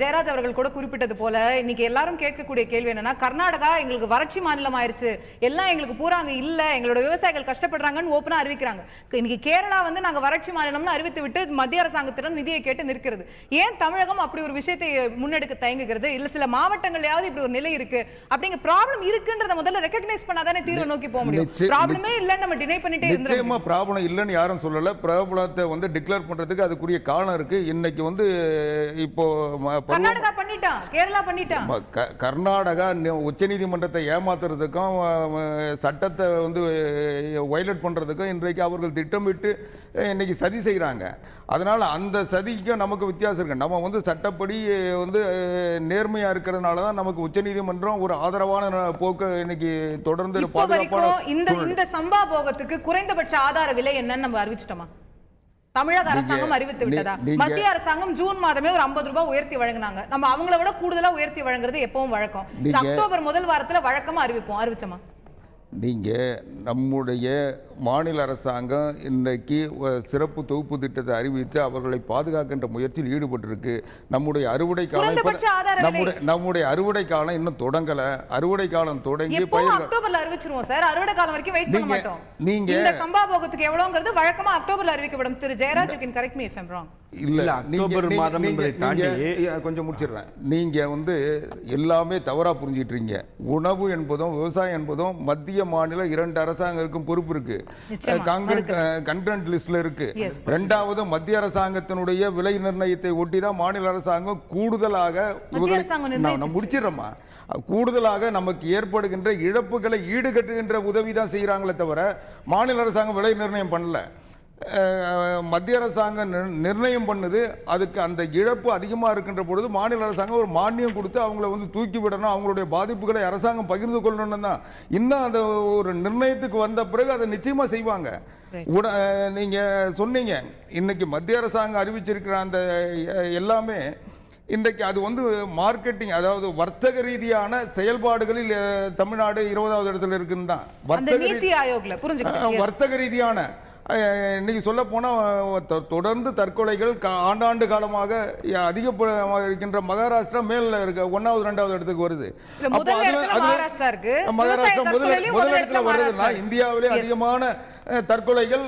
ஜெயராஜ் அவர்கள் கூட குறிப்பிட்டது போல இன்னைக்கு எல்லாரும் கேட்கக்கூடிய கேள்வி என்னன்னா, கர்நாடகா எங்களுக்கு வறட்சி மாநிலம் ஆயிருச்சு, எல்லாம் எங்களுக்கு பூராங்க இல்ல, எங்களோட விவசாயிகள் கஷ்டப்படுறாங்கன்னு ஓப்பனா அறிவிக்கிறாங்க. இன்னைக்கு கேரளா நாங்க வறட்சி மாநிலம்னு அறிவித்து விட்டு மத்திய அரசாங்கத்திடம் நிதியை கேட்டு நிற்கிறது. ஏன் தமிழகம் அப்படி ஒரு விஷயத்தை முன்னெடுக்க தயங்குகிறது? இல்ல சில மாவட்டங்கள் இப்படி ஒரு நிலை இருக்கு அப்படிங்க ப்ராப்ளம் இருக்குன்றத முதல்ல ரெகக்னைஸ் பண்ணாதானே தீர்வு நோக்கி போக முடியும். ப்ராப்ளமே இல்ல நம்ம டினை பண்ணிட்டே இருந்தோம். நிச்சயமா ப்ராப்ளம் இல்லன்னு யாரும் சொல்லல. ப்ராப்ளத்தை டிக்ளேர் பண்றதுக்கு அதுக்குரிய காரணம் இருக்கு. இன்னைக்கு இப்போ கர்நாடகா பண்ணிட்டான், கேரளா பண்ணிட்டான். கர்நாடகா உச்சநீதிமன்றத்தை ஏமாத்துறதுக்கும் சட்டத்தை வயலேட் பண்றதுக்கும் இன்றைக்கு அவர்கள் திட்டமிட்டு இன்னைக்கு சதி செய்யறாங்க. அதனால அந்த சதிக்கும் நமக்கு வித்தியாசம் இருக்கு. நம்ம சட்டப்படி நேர்மையா இருக்கிறதுனால தான் நம்ம நமக்கு உச்சநீதிமன்றம் ஒரு ஆதரவான போக்கு இன்னைக்கு தொடர்ந்து இப்போ வரைக்கும் இந்த சம்பா போகத்துக்கு குறைந்தபட்ச ஆதார விலை என்னன்னு நம்ம அறிவிச்சிட்டோமா? தமிழக அரசாங்கம் அறிவித்து விட்டதா? மத்திய அரசாங்கம் ஜூன் மாதமே ஒரு 50 ரூபாய் உயர்த்தி வழங்கினாங்க. நம்ம அவங்கள விட கூடுதலா உயர்த்தி வழங்குறது எப்பவும் வழக்கம். அக்டோபர் முதல் வாரத்துல வழக்கமா அறிவிச்சோமா? நீங்க நம்முடைய மாநில அரசாங்கம் இன்றைக்கு சிறப்பு தொகுப்பு திட்டத்தை அறிவித்து அவர்களை பாதுகாக்கின்ற முயற்சியில் ஈடுபட்டிருக்கு. நம்முடைய அறுவடை காலம் நம்முடைய அறுவடை காலம் இன்னும் தொடங்கல. அறுவடை காலம் தொடங்கி அக்டோபர்ல அறிவிச்சிருவோம் சார். அறுவடை காலம் வரைக்கும் வெயிட் பண்ண மாட்டோம். நீங்க இந்த சம்பாபோகத்துக்கு எவ்வளவுங்கிறது வழக்கமா அக்டோபர்ல அறிவிக்கப்படும். திரு Jayaraj, you can correct me if I'm wrong. இல்ல, அக்டோபர் மாதம் என்பதை தாண்டி கொஞ்சம் முடிச்சிடுறேன். நீங்க எல்லாமே தவறா புரிஞ்சிட்டு இருக்கீங்க. உணவு என்பதும் விவசாயம் என்பதும் மத்திய மாநில 2 அரசாங்கங்களுக்கும் பொறுப்பு இருக்கு. கன்கரண்ட் லிஸ்ட்ல இருக்கு. இரண்டாவது மத்திய அரசாங்கத்தினுடைய விலை நிர்ணயத்தை ஒட்டிதான் மாநில அரசாங்கம் கூடுதலாக முடிச்சிடறோமா கூடுதலாக நமக்கு ஏற்படுகின்ற இழப்புகளை ஈடுகட்டுகின்ற உதவி தான் செய்யறாங்களே தவிர மாநில அரசாங்கம் விலை நிர்ணயம் பண்ணல. மத்திய அரசாங்கம் நிர்ணயம் பண்ணுது. அதுக்கு அந்த இழப்பு அதிகமாக இருக்கின்ற பொழுது மாநில அரசாங்கம் ஒரு மானியம் கொடுத்து அவங்கள தூக்கி விடணும், அவங்களுடைய பாதிப்புகளை அரசாங்கம் பகிர்ந்து கொள்ளணும் தான். இன்னும் அந்த ஒரு நிர்ணயத்துக்கு வந்த பிறகு அதை நிச்சயமா செய்வாங்க. நீங்க சொன்னீங்க இன்னைக்கு மத்திய அரசாங்கம் அறிவிச்சிருக்கிற அந்த எல்லாமே இன்றைக்கு அது மார்க்கெட்டிங், அதாவது வர்த்தக ரீதியான செயல்பாடுகளில் தமிழ்நாடு 20வது இடத்துல இருக்குன்னு தான். வர்த்தக ரீதியான இன்னைக்கு சொல்ல போனா தொடர்ந்து தற்கொலைகள் ஆண்டாண்டு காலமாக அதிகமாக இருக்கின்ற மகாராஷ்டிரா மேல இருக்க 1வது 2வது இடத்துக்கு வருது. மகாராஷ்டிரா முதல் இடத்துல வருதுன்னா இந்தியாவிலே அதிகமான தற்கொலைகள்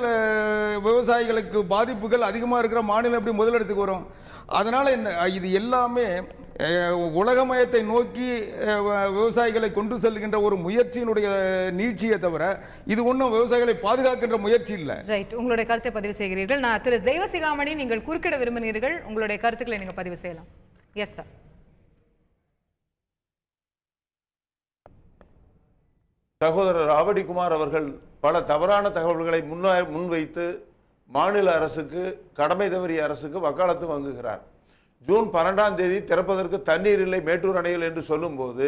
விவசாயிகளுக்கு பாதிப்புகள் அதிகமா இருக்கிற மாநிலம் எப்படி முதல் இடத்துக்கு வரும்? அதனால இது எல்லாமே உலகமயத்தை நோக்கி விவசாயிகளை கொண்டு செல்கின்ற ஒரு முயற்சியினுடைய நீட்சியை தவிர இது ஒன்றும் விவசாயிகளை பாதுகாக்கின்ற முயற்சி இல்லை. ரைட், உங்களுடைய கருத்தை பதிவு செய்கிறீர்கள். நான் திரு தெய்வசிகாமணி, நீங்கள் குறுக்கிட விரும்புகிறீர்கள். உங்களுடைய கருத்துக்களை நீங்க பதிவு செய்யலாம். Yes sir. சகோதரர் ஆவடிக்குமார் அவர்கள் பல தவறான தகவல்களை முன்வைத்து மாநில அரசுக்கு, கடமை தவறிய அரசுக்கு வக்காலத்து வாங்குகிறார். ஜூன் 12ஆம் தேதி திறப்பதற்கு தண்ணீர் இல்லை மேட்டூர் அணையில் என்று சொல்லும் போது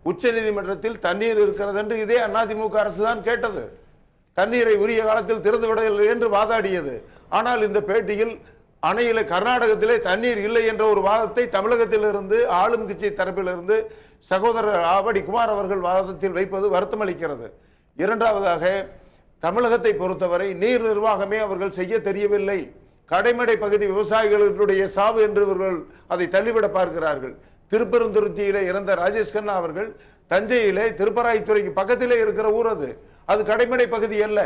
உச்சநீதிமன்றத்தில் தண்ணீர் இருக்கிறது என்று இதே அதிமுக அரசு தான் கேட்டது. தண்ணீரை உரிய காலத்தில் திறந்துவிடவில்லை என்று வாதாடியது. ஆனால் இந்த பேட்டியில் அணையில கர்நாடகத்திலே தண்ணீர் இல்லை என்ற ஒரு வாதத்தை தமிழகத்திலிருந்து ஆளும் கட்சி தரப்பிலிருந்து சகோதரர் ஆவடி குமார் அவர்கள் வாதத்தில் வைப்பது வருத்தமளிக்கிறது. இரண்டாவதாக, தமிழகத்தை பொறுத்தவரை நீர் நிர்வாகமே அவர்கள் செய்ய தெரியவில்லை. கடைமடை பகுதி விவசாயிகளுடைய சாவு என்று இவர்கள் அதை தள்ளிவிட பார்க்கிறார்கள். திருப்பெருந்துருத்தியிலே இறந்த ராஜேஷ் கண்ணா அவர்கள் தஞ்சையிலே திருப்பராய்த்துறைக்கு பக்கத்திலே இருக்கிற ஊர் அது கடைமடை பகுதி அல்ல.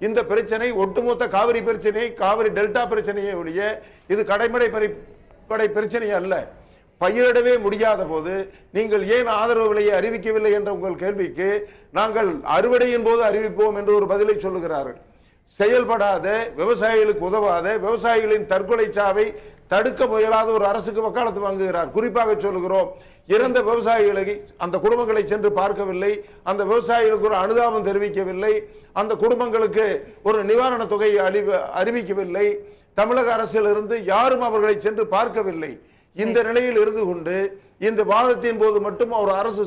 இந்த பிரச்சனை ஒட்டுமொத்த காவிரி பிரச்சனை, காவிரி டெல்டா பிரச்சனையை ஒழிய இது கடைமடை பிரச்சனை அல்ல. பயிரிடவே முடியாத போது நீங்கள் ஏன் ஆதரவு விலையை அறிவிக்கவில்லை என்ற உங்கள் கேள்விக்கு நாங்கள் அறுவடையின் போது அறிவிப்போம் என்று ஒரு பதிலை சொல்லுகிறார்கள். செயல்படாத, விவசாயிகளுக்கு உதவாத, விவசாயிகளின் தற்கொலை சாவை தடுக்க முயலாத ஒரு அரசுக்கு வக்காலத்து வாங்குகிறார். குறிப்பாக சொல்லுகிறோம், இறந்த விவசாயிகளை அந்த குடும்பங்களை சென்று பார்க்கவில்லை, அந்த விவசாயிகளுக்கு ஒரு அனுதாபம் தெரிவிக்கவில்லை, அந்த குடும்பங்களுக்கு ஒரு நிவாரண தொகையை அறிவிக்கவில்லை. தமிழக அரசிலிருந்து யாரும் அவர்களை சென்று பார்க்கவில்லை. இந்த நிலையில் இருந்து கொண்டு இந்த வாதத்தின் போது மட்டும் ஒரு அரசு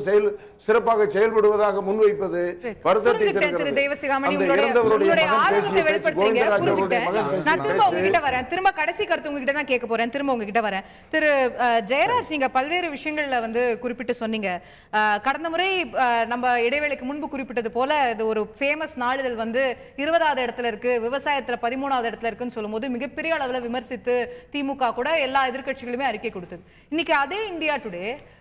சிறப்பாக செயல்படுவதாக முன்வைப்பது வருத்தத்தை தருகிறது. திரும்ப கடைசி கருத்து உங்ககிட்ட தான் கேட்க போறேன். திரும்ப உங்ககிட்ட வரேன். திரு ஜெயராஜ், நீங்க பல்வேறு விஷயங்கள்ல குறிப்பிட்டு சொன்னீங்க. கடந்த முறை நம்ம இடைவேளைக்கு முன்பு குறிப்பிட்டது போல இது ஒரு ஃபேமஸ் நாளிதழ் 20வது இடத்துல இருக்கு, விவசாயத்துல 13வது இடத்துல இருக்குன்னு சொல்லும் போது மிகப்பெரிய அளவுல விமர்சித்து திமுக கூட எல்லா எதிர்கட்சிகளுமே அறிக்கை கொடுத்தது. இன்னைக்கு அதே இந்தியா டுடே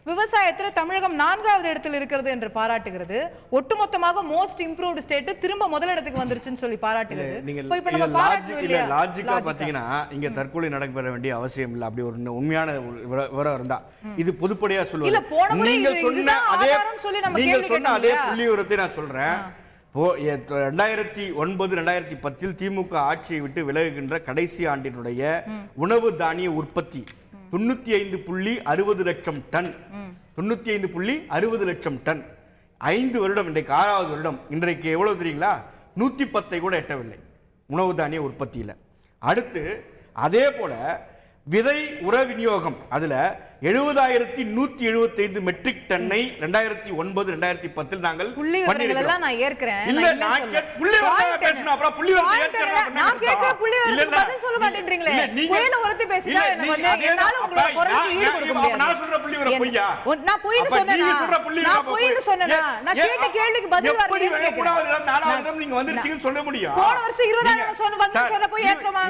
விவசாயத்தில் தமிழகம் 4வது இடத்தில் இருக்கிறது என்று பாராட்டுகிறது. ஒட்டுமொத்தமாக மோஸ்ட் இம்ப்ரூவ்ட் ஸ்டேட் திரும்ப முதலிடத்துக்கு வந்துருச்சுன்னு சொல்லி பாராட்டுகிறது. லாஜிக்கா பாத்தீங்கன்னா இங்க தற்கொலை நடைபெற வேண்டிய அவசியம் இல்லை. அப்படி ஒரு உண்மையான விவரம் இருந்தா இது பொதுப்படையா சொல்லுவாங்க. நீங்கள் சொன்ன அதே புள்ளி விவரத்தை நான் சொல்றேன். 2009-2010 திமுக ஆட்சியை விட்டு விலகுகின்ற கடைசி ஆண்டினுடைய உணவு தானிய உற்பத்தி 95.60 லட்சம் டன். 95.60 லட்சம் டன். 5 வருடம், இன்றைக்கு 6வது வருடம். இன்றைக்கு எவ்வளவு தெரியுங்களா? 110 கூட எட்டவில்லை உணவு தானிய உற்பத்தியில். அடுத்து அதே போல விதை உர விநியோகம் அதுல 70,175 மெட்ரிக் டன்னை 2009-2010 நாங்கள் புள்ளி விவரங்கள் எல்லாம் நான் ஏற்கிறேன். இல்ல நான் புள்ளி விவரங்கள் பேசணும். அப்புறம் புள்ளி விவரங்கள் ஏற்கிறேன். நான் கேக்குற புள்ளி விவரங்கள் பதில் சொல்ல மாட்டேன்றீங்களே. புயல ஒருத்தி பேசினா எனக்கு வந்து என்னால உங்களுக்கு குரலுக்கு ஈடு கொடுக்க முடியாது. நான் சொல்ற புள்ளி விவரம் பொய்யா? நான் பொய்னு சொன்னேனா? நீங்க சொல்ற புள்ளி விவரம் நான் பொய்னு சொன்னேனா? நான் கேட்ட கேள்விக்கு பதில் வரல. எப்படி வேற கூடாது 4வது இடம் நீங்க வந்திருச்சீங்கன்னு சொல்ல முடியும். போன வருஷம் 20வது இடம் சொன்னப்போ ஏற்றமா?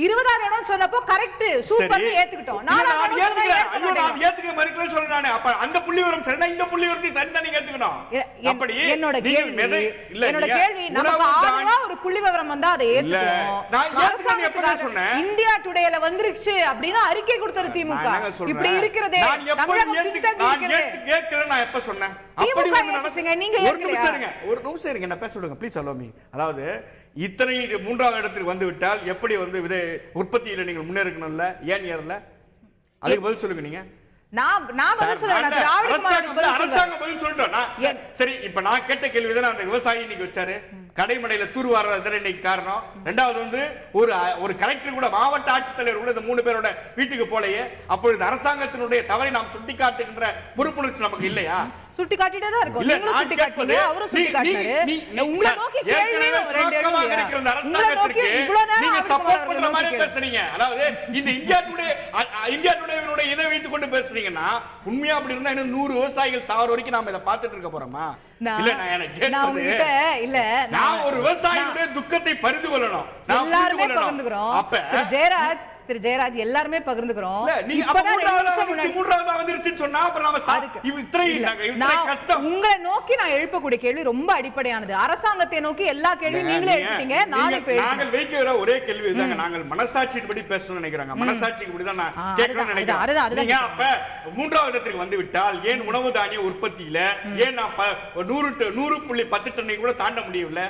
20வது இடம் சொன்னப்போ கரெக்ட் சூப்பர்னு ஏத்துக்கிட்டோம். 4வது இடம் நான் ஏத்துக்க மறுக்கல சொல்றானே. அப்ப அந்த புள்ளி விவரம் சரினா இந்த புள்ளி விவரத்தை சரிதான் நீங்க ஏத்துக்கணும். அப்படி என்னோட கேள்வி நமக்கு ஆர்வமா ஒரு புள்ளி விவரம் வந்தா அதை ஏத்துக்கணும். நான் ஏத்துக்கணும் எப்ப சொன்னேன்? இந்தியா டுடேல வந்துருச்சு அப்படினா அறிக்கை கொடுத்தது திமுக. இப்படி இருக்குதே நான் எப்ப கேட்கல நான் எப்ப சொன்னேன்? அப்படி ஒன்னு நடந்துங்க. நீங்க ஒரு நிமிஷம் இருங்க நான் பேச விடுங்க ப்ளீஸ் அலோ மீ. அதாவது இத்தனை 3வது இடத்துக்கு வந்து விட்டால் எப்படி வந்து விதை உற்பத்தியில நீங்கள் முன்னேறணும்ல ஏன் ஏறல? அதுக்கு பதில் சொல்லுங்க. நீங்க நான் பதில் சொல்றேன். அரசாங்கம் பதில் சொல்றேன். சரி இப்ப நான் கேட்ட கேள்விதான் அந்த விவசாயி இன்னைக்கு வச்சாரு. கடைமடையில தூர்வாரது இன்னைக்கு காரணம். ரெண்டாவது வந்து ஒரு கலெக்டர் கூட மாவட்ட ஆட்சித்தலைவர் கூட இந்த 3 பேரோட வீட்டுக்கு போலையே. அப்பொழுது அரசாங்கத்தினுடைய தவறை நாம் சுட்டிக்காட்டுகின்ற பொறுப்புணர்ச்சி நமக்கு இல்லையா? சுட்டி காட்டிட்டே தான் இருக்கும். நீங்களும் சுட்டி காட்டுங்க, அவரும் சுட்டி காட்டுறாரு. உங்களை நோக்கி கேள்வி ரெண்டு இருக்கிற அந்த அரசாங்கத்துக்கு நீங்க சப்போர்ட் பண்ற மாதிரி பேசுறீங்க. அதாவது இந்த இந்தியா டுடேவினுடைய இதை வைத்துக் கொண்டு பேசுறீங்கன்னா உண்மையா அப்படி இருந்தா இன்னும் 100 விவசாயிகள் சாவர வரைக்கும் நாம இதை பார்த்துட்டு இருக்க போறோமா? இல்ல நான் எனக்கு கேட்பது இல்ல நான் ஒரு விவசாயியுடைய துக்கத்தை பகிர்ந்து கொள்ளணும். எல்லாருமே பகிர்ந்துக்கிறோம். திரு ஜெயராஜ் எல்லாருமே பகிர்ந்துக்கிறோம். உங்களை நோக்கி நான் எழுப்பக்கூடிய கேள்வி ரொம்ப அடிப்படையானது. அரசாங்கத்தை நோக்கி எல்லா கேள்வியும் நீங்களே எழுப்பிட்டீங்க. நாங்கள் வைக்கிற ஒரே கேள்வி இதுதாங்க. நாங்கள் மனசாட்சியின்படி பேசணும்னு நினைக்கிறாங்க. மனசாட்சிக்கு தான் நான் கேட்கணும்னு நினைக்கிறேன். அப்ப 3வது இடத்துக்கு வந்து விட்டால் ஏன் உணவு தானிய உற்பத்தியில ஏன் 100.10 டன்னை கூட தாண்ட முடியல?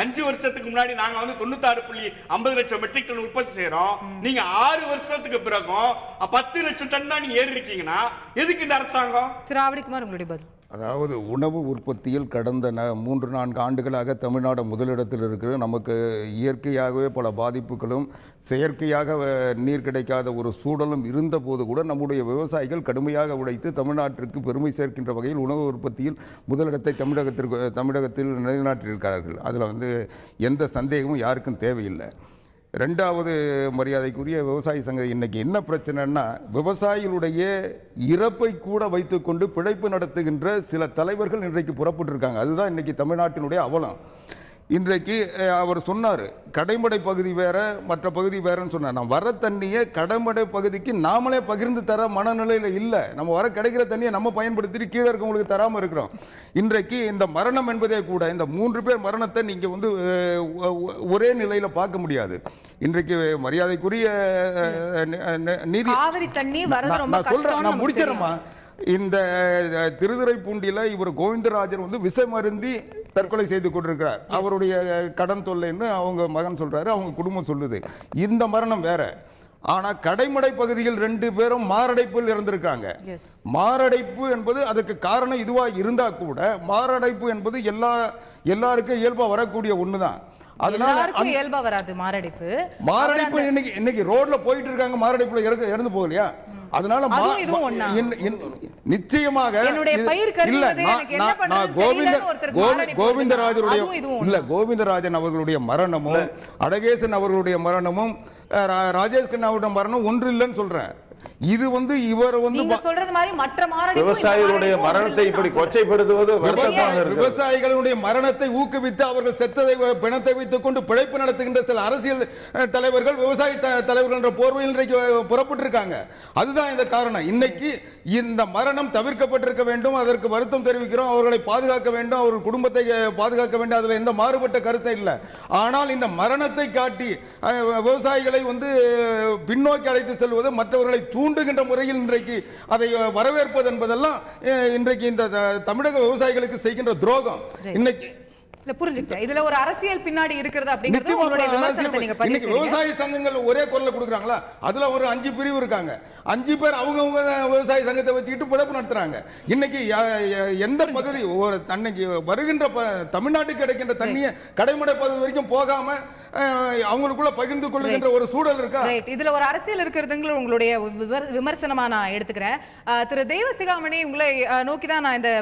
5 வருஷத்துக்கு முன்னாடி நாங்க வந்து 96.50 லட்சம் மெட்ரிக் டன் உற்பத்தி செய்யறோம். நீங்க 6 வருஷத்துக்கு பிறகும் 10 லட்சம் டன் தான் நீங்க ஏறி இருக்கீங்கன்னா எதுக்கு இந்த அரசாங்கம்? திராவிடகுமார் உங்களுடைய பதில். அதாவது உணவு உற்பத்தியில் கடந்த 3-4 ஆண்டுகளாக தமிழ்நாடு முதலிடத்தில் இருக்கிறது. நமக்கு இயற்கையாகவே பல பாதிப்புகளும் செயற்கையாக நீர் கிடைக்காத ஒரு சூழலும் இருந்தபோது கூட நம்முடைய விவசாயிகள் கடுமையாக உழைத்து தமிழ்நாட்டிற்கு பெருமை சேர்க்கின்ற வகையில் உணவு உற்பத்தியில் முதலிடத்தை தமிழகத்தில் நிலைநாட்டியிருக்கிறார்கள். அதில் வந்து எந்த சந்தேகமும் யாருக்கும் தேவையில்லை. 2வது மரியாதைக்குரிய விவசாய சங்கம் இன்னைக்கு என்ன பிரச்சனைன்னா விவசாயிகளுடைய இறப்பை கூட வைத்துக்கொண்டு பிழைப்பு நடத்துகின்ற சில தலைவர்கள் இன்றைக்கு புறப்பட்டிருக்காங்க. அதுதான் இன்னைக்கு தமிழ்நாட்டினுடைய அவலம். இன்றைக்கு அவர் சொன்னார் கடைமடை பகுதி வேற மற்ற பகுதி வேறன்னு சொன்னார். நான் வர தண்ணியை கடைமடை பகுதிக்கு நாமளே பகிர்ந்து தர மனநிலையில் இல்லை. நம்ம வர கிடைக்கிற தண்ணியை நம்ம பயன்படுத்திட்டு கீழே இருக்கவங்களுக்கு தராமல் இருக்கிறோம். இன்றைக்கு இந்த மரணம் என்பதே கூட இந்த 3 பேர் மரணத்தை நீங்கள் வந்து ஒரே நிலையில் பார்க்க முடியாது. இன்றைக்கு மரியாதைக்குரிய நீதி நான் சொல்றேன், நான் முடிச்சிடறேம்மா. இந்த திருத்துறைப்பூண்டியில இவர் கோவிந்தராஜர் வந்து விஷமருந்தி தற்கொலை செய்து கொண்டிருக்கிறார். அவருடைய கடன் தொல்லைன்னு அவங்க மகன் சொல்றாரு, அவங்க குடும்பம் சொல்லுது. இந்த மரணம் வேற. ஆனா கடைமடை பகுதியில் 2 பேரும் மாரடைப்பில் இறந்திருக்காங்க. மாரடைப்பு என்பது அதுக்கு காரணம் இதுவா இருந்தா கூட மாரடைப்பு என்பது எல்லாருக்கும் இயல்பா வரக்கூடிய ஒண்ணுதான். அதனால இயல்பா வராது மாரடைப்பு. இன்னைக்கு ரோட்ல போயிட்டு இருக்காங்க, மாரடைப்புல இறந்து போகலையா? அதனால நிச்சயமாக கோவிந்தராஜன் அவர்களுடைய மரணமும் அழகேசன் அவர்களுடைய மரணமும் ராஜேஷ் கண்ணாவுடைய மரணம் ஒன்று இல்லைன்னு சொல்றேன். இது வந்து இவர் வந்து சொல்றது மாதிரி மற்ற விவசாயிகளுடைய மரணத்தை இப்படி கொச்சைப்படுத்துவது விவசாயிகளுடைய மரணத்தை ஊக்குவித்து அவர்கள் செத்ததை பிணத்தை வைத்துக் கொண்டு பிழைப்பு நடத்துகின்ற சில அரசியல் தலைவர்கள் விவசாய தலைவர்கள் என்ற போர்வையில் இன்றைக்கு புறப்பட்டிருக்காங்க. அதுதான் இந்த காரணம். இன்னைக்கு இந்த மரணம் தவிர்க்கப்பட்டிருக்க வேண்டும். அதற்கு வருத்தம் தெரிவிக்கிறோம். அவர்களை பாதுகாக்க வேண்டும், அவர்கள் குடும்பத்தை பாதுகாக்க வேண்டும். அதுல எந்த மாறுபட்ட கருத்தை இல்லை. ஆனால் இந்த மரணத்தை காட்டி விவசாயிகளை வந்து பின்னோக்கி அழைத்து செல்வது, மற்றவர்களை தூண்டுகின்ற முறையில் இன்றைக்கு அதை வரவேற்பது என்பதெல்லாம் இன்றைக்கு இந்த தமிழக விவசாயிகளுக்கு செய்கின்ற துரோகம். இன்னைக்கு புரிஞ்சுக்க இதுல ஒரு அரசியல் பின்னாடி இருக்கிறது அப்படிங்கிறது உங்களுடைய விமர்சனத்தை நீங்க பதிவு செய்யுங்க. விவசாய சங்கங்கள் ஒரே குரல்ல கொடுக்கறாங்களா? அதுல ஒரு 5 பிரிவு இருக்காங்க. 5 பேர் அவங்க விவசாய சங்கத்தை வச்சுக்கிட்டு பிழைப்பு நடத்துறாங்க. இன்னைக்கு எந்த பகுதி ஒரு தன்னைக்கு வருகின்ற தமிழ்நாட்டுக்கு கிடைக்கின்ற தண்ணியை கடைமடை பகுதி வரைக்கும் போகாம அவங்களுக்குள்ள பகிர்ந்து கொள்ளுகின்ற ஒரு சூழல் இருக்கா? இதுல ஒரு அரசியல் இருக்கிறதுங்கிற உங்களுடைய விமர்சனமா நான் எடுத்துக்கிறேன். திரு தெய்வசிகாமணி, உங்களை நோக்கிதான் நான் இந்த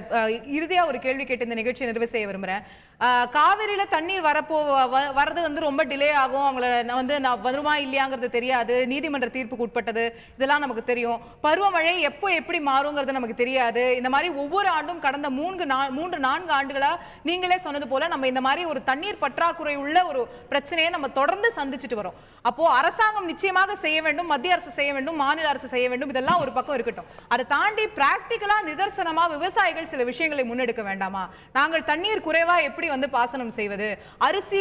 இறுதியா ஒரு கேள்வி கேட்டு இந்த நிகழ்ச்சியை நிறைவு செய்ய விரும்புறேன். காவிரியில தண்ணீர் வரது வந்து ரொம்ப டிலே ஆகும், அவங்கள நான் வருமா இல்லையாங்கிறது தெரியாது, நீதிமன்ற தீர்ப்புக்கு உட்பட்டது, இதெல்லாம் நமக்கு தெரியும். பருவமழை எப்போ எப்படி மாறுங்கிறது நமக்கு தெரியாது. இந்த மாதிரி ஒவ்வொரு ஆண்டும் கடந்த 3-4 ஆண்டுகளா நீங்களே சொன்னது போல நம்ம இந்த மாதிரி ஒரு தண்ணீர் பற்றாக்குறை உள்ள ஒரு பிரச்சனையை நம்ம தொடர்ந்து சந்திச்சுட்டு வரோம். அப்போ அரசாங்கம் நிச்சயமாக செய்ய வேண்டும், மத்திய அரசு செய்ய வேண்டும், மாநில அரசு செய்ய வேண்டும், இதெல்லாம் ஒரு பக்கம் இருக்கட்டும். அதை தாண்டி பிராக்டிக்கலா நிதர்சனமா விவசாயிகள் சில விஷயங்களை முன்னெடுக்க வேண்டாமா? நாங்கள் தண்ணீர் குறைவா எப்படி வந்து பாசனம் செய்வது, அரிசி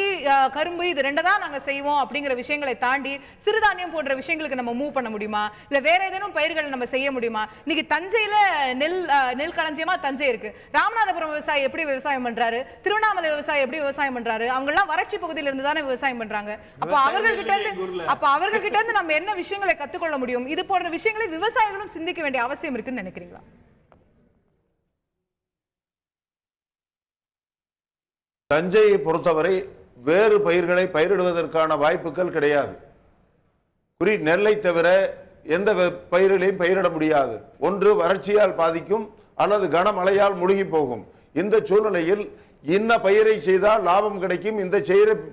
கரும்பு இது ரெண்டு தான் நாங்க செய்வோம் அப்படிங்கிற விஷயங்களை தாண்டி சிறுதானியம் போன்ற விஷயங்களுக்கு நம்ம மூவ் பண்ண முடியுமா? இல்ல வேற ஏதேனும் பயிர்கள் நம்ம செய்ய முடியுமா? இன்னைக்கு தஞ்சையில நெல் களஞ்சியமா தஞ்சை இருக்கு. ராமநாதபுரம் விவசாயி எப்படி விவசாயம் பண்றாரு, திருவண்ணாமலை விவசாயி எப்படி விவசாயம் பண்றாரு? அவங்க எல்லாம் வறட்சி பகுதியில இருந்து தானே விவசாயம் பண்றாங்க. அப்ப அவர்கள் கிட்ட இருந்து நம்ம என்ன விஷயங்களை கத்துக்கொள்ள முடியும்? இது போன்ற விஷயங்களை விவசாயிகளும் சிந்திக்க வேண்டிய அவசியம் இருக்குன்னு நினைக்கிறீங்களா? தஞ்சையை பொறுத்தவரை வேறு பயிர்களை பயிரிடுவதற்கான வாய்ப்புகள் கிடையாது. நெல்லை தவிர எந்த பயிர்களையும் பயிரிட முடியாது. ஒன்று வறட்சியால் பாதிக்கும் அல்லது கனமழையால் முழுகி போகும். இந்த சூழ்நிலையில் இன்ன பயிரை செய்தால் லாபம் கிடைக்கும், இந்த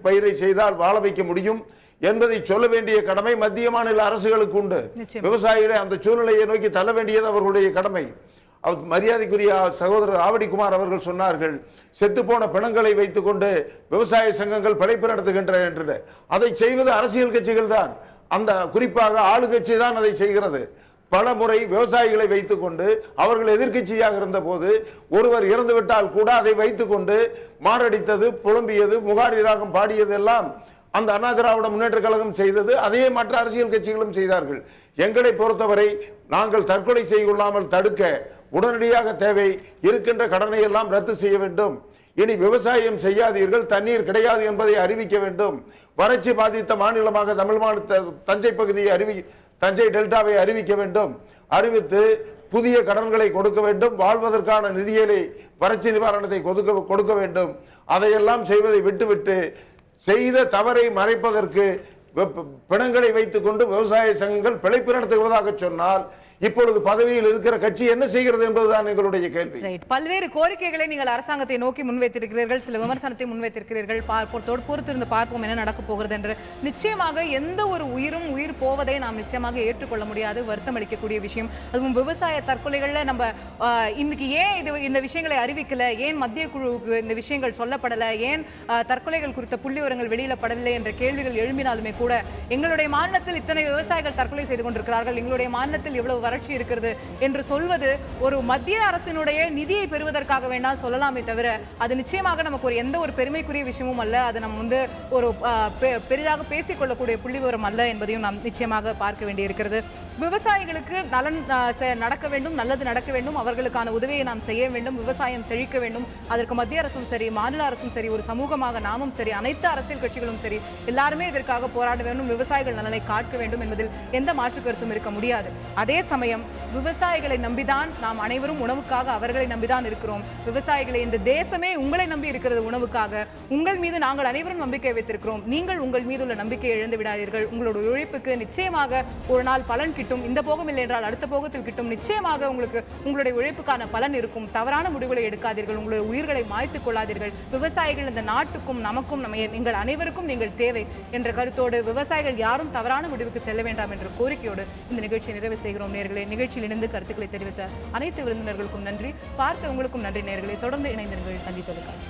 பயிரை செய்தால் வாழ வைக்க முடியும் என்பதை சொல்ல வேண்டிய கடமை மத்திய மாநில அரசுகளுக்கு உண்டு. விவசாயிகளை அந்த சூழ்நிலையை நோக்கி தள்ள வேண்டியது அவர்களுடைய கடமை. மரியாதைக்குரிய சகோதரர் ஆவடிக்குமார் அவர்கள் சொன்னார்கள், செத்துப்போன பிணங்களை வைத்துக் கொண்டு விவசாய சங்கங்கள் பிழைப்பு நடத்துகின்றன என்று. அதை செய்வது அரசியல் கட்சிகள் தான், அந்த குறிப்பாக ஆளுங்கட்சி தான் அதை செய்கிறது. பல முறை விவசாயிகளை வைத்துக் கொண்டு அவர்கள் எதிர்கட்சியாக இருந்த போது ஒருவர் இறந்துவிட்டால் கூட அதை வைத்துக் கொண்டு மாரடித்தது, புலம்பியது, முகாரி ராகம் பாடியது எல்லாம் அந்த அண்ணா திராவிட முன்னேற்ற கழகம் செய்தது. அதையே மற்ற அரசியல் கட்சிகளும் செய்தார்கள். எங்களை பொறுத்தவரை நாங்கள் தற்கொலை செய்யொள்ளாமல் தடுக்க உடனடியாக தேவை, இருக்கின்ற கடனை எல்லாம் ரத்து செய்ய வேண்டும். இனி விவசாயம் செய்யாதீர்கள், தண்ணீர் கிடையாது என்பதை அறிவிக்க வேண்டும். வறட்சி பாதித்த மாநிலமாக தமிழ் மாநில தஞ்சை பகுதியை தஞ்சை டெல்டாவை அறிவிக்க வேண்டும். அறிவித்து புதிய கடன்களை கொடுக்க வேண்டும். வாழ்வதற்கான நிதிகளை வறட்சி நிவாரணத்தை கொடுக்க வேண்டும். அதையெல்லாம் செய்வதை விட்டுவிட்டு செய்த தவறை மறைப்பதற்கு பிணங்களை வைத்துக் கொண்டு விவசாய சங்கங்கள் பிழைப்பு நடத்துவதாக சொன்னால் இப்பொழுது பதவியில் இருக்கிற கட்சி என்ன செய்கிறது என்பதுதான் எங்களுடைய கேள்வி. பல்வேறு கோரிக்கைகளை நீங்கள் அரசாங்கத்தை நோக்கி முன்வைத்திருக்கிறீர்கள், சில விமர்சனத்தை முன்வைத்திருக்கிறீர்கள். பொறுத்திருந்து பார்ப்போம் என்ன நடக்க போகிறது என்று. நிச்சயமாக எந்த ஒரு உயிர் போவதை நாம் நிச்சயமாக ஏற்றுக்கொள்ள முடியாது, வருத்தம் அளிக்கக்கூடிய விஷயம். அதுவும் விவசாய தற்கொலைகள்ல நம்ம இன்னைக்கு ஏன் இந்த விஷயங்களை அறிவிக்கல, ஏன் மத்திய குழுவுக்கு இந்த விஷயங்கள் சொல்லப்படல, ஏன் தற்கொலைகள் குறித்த புள்ளி விவரங்கள் வெளியிடப்படவில்லை என்ற கேள்விகள் எழும்பினாலுமே கூட எங்களுடைய மாநிலத்தில் இத்தனை விவசாயிகள் தற்கொலை செய்து கொண்டிருக்கிறார்கள், எங்களுடைய மாநிலத்தில் எவ்வளவு வறட்சி இருக்கிறது என்று சொல்வது ஒரு மத்திய அரசினுடைய நிதியை பெறுவதற்காக வேண்டாம் சொல்லலாமே தவிர அது நிச்சயமாக நமக்கு எந்த ஒரு பெருமைக்குரிய விஷயமும் அல்ல. அது நம்ம ஒரு பெரிதாக பேசிக்கொள்ளக்கூடிய புள்ளி விவரம் அல்ல என்பதையும் நாம் நிச்சயமாக பார்க்க வேண்டியிருக்கிறது. விவசாயிகளுக்கு நலன் நடக்க வேண்டும், நல்லது நடக்க வேண்டும், அவர்களுக்கான உதவியை நாம் செய்ய வேண்டும், விவசாயம் செழிக்க வேண்டும். அதற்கு மத்திய அரசும் சரி, மாநில அரசும் சரி, ஒரு சமூகமாக நாமும் சரி, அனைத்து அரசியல் கட்சிகளும் சரி, எல்லாருமே இதற்காக போராட வேண்டும், விவசாயிகள் நலனை காக்க வேண்டும் என்பதில் எந்த மாற்று கருத்தும் இருக்க முடியாது. அதே சமயம் விவசாயிகளை நம்பிதான் நாம் அனைவரும் உணவுக்காக அவர்களை நம்பிதான் இருக்கிறோம். விவசாயிகளை இந்த தேசமே உங்களை நம்பி இருக்கிறது உணவுக்காக. உங்கள் மீது நாங்கள் அனைவரும் நம்பிக்கை வைத்திருக்கிறோம். நீங்கள் உங்கள் மீது உள்ள நம்பிக்கையை இழந்து விடாதீர்கள். உங்களுடைய உழைப்புக்கு நிச்சயமாக ஒரு நாள் பலன் கிட்டும். இந்த போகம் இல்லை என்றால் அடுத்த போகத்தில் கிட்டும். நிச்சயமாக உங்களுக்கு உங்களுடைய உழைப்புக்கான பலன் இருக்கும். தவறான முடிவுகளை எடுக்காதீர்கள், உங்களுடைய உயிர்களை மாய்த்துக் கொள்ளாதீர்கள். விவசாயிகள் இந்த நாட்டுக்கும் நமக்கும் எங்கள் அனைவருக்கும் நீங்கள் தேவை என்ற கருத்தோடு விவசாயிகள் யாரும் தவறான முடிவுக்கு செல்ல வேண்டாம் என்ற கோரிக்கையோடு இந்த நிகழ்ச்சியை நிறைவு செய்கிறோம். நேயர்களே, நிகழ்ச்சியில் இணைந்து கருத்துக்களை தெரிவித்த அனைத்து விருந்தினர்களுக்கும் நன்றி. பார்த்த உங்களுக்கும் நன்றி நேயர்களே. தொடர்ந்து இணைந்திருங்கள் தந்தி தொலைக்காட்சி.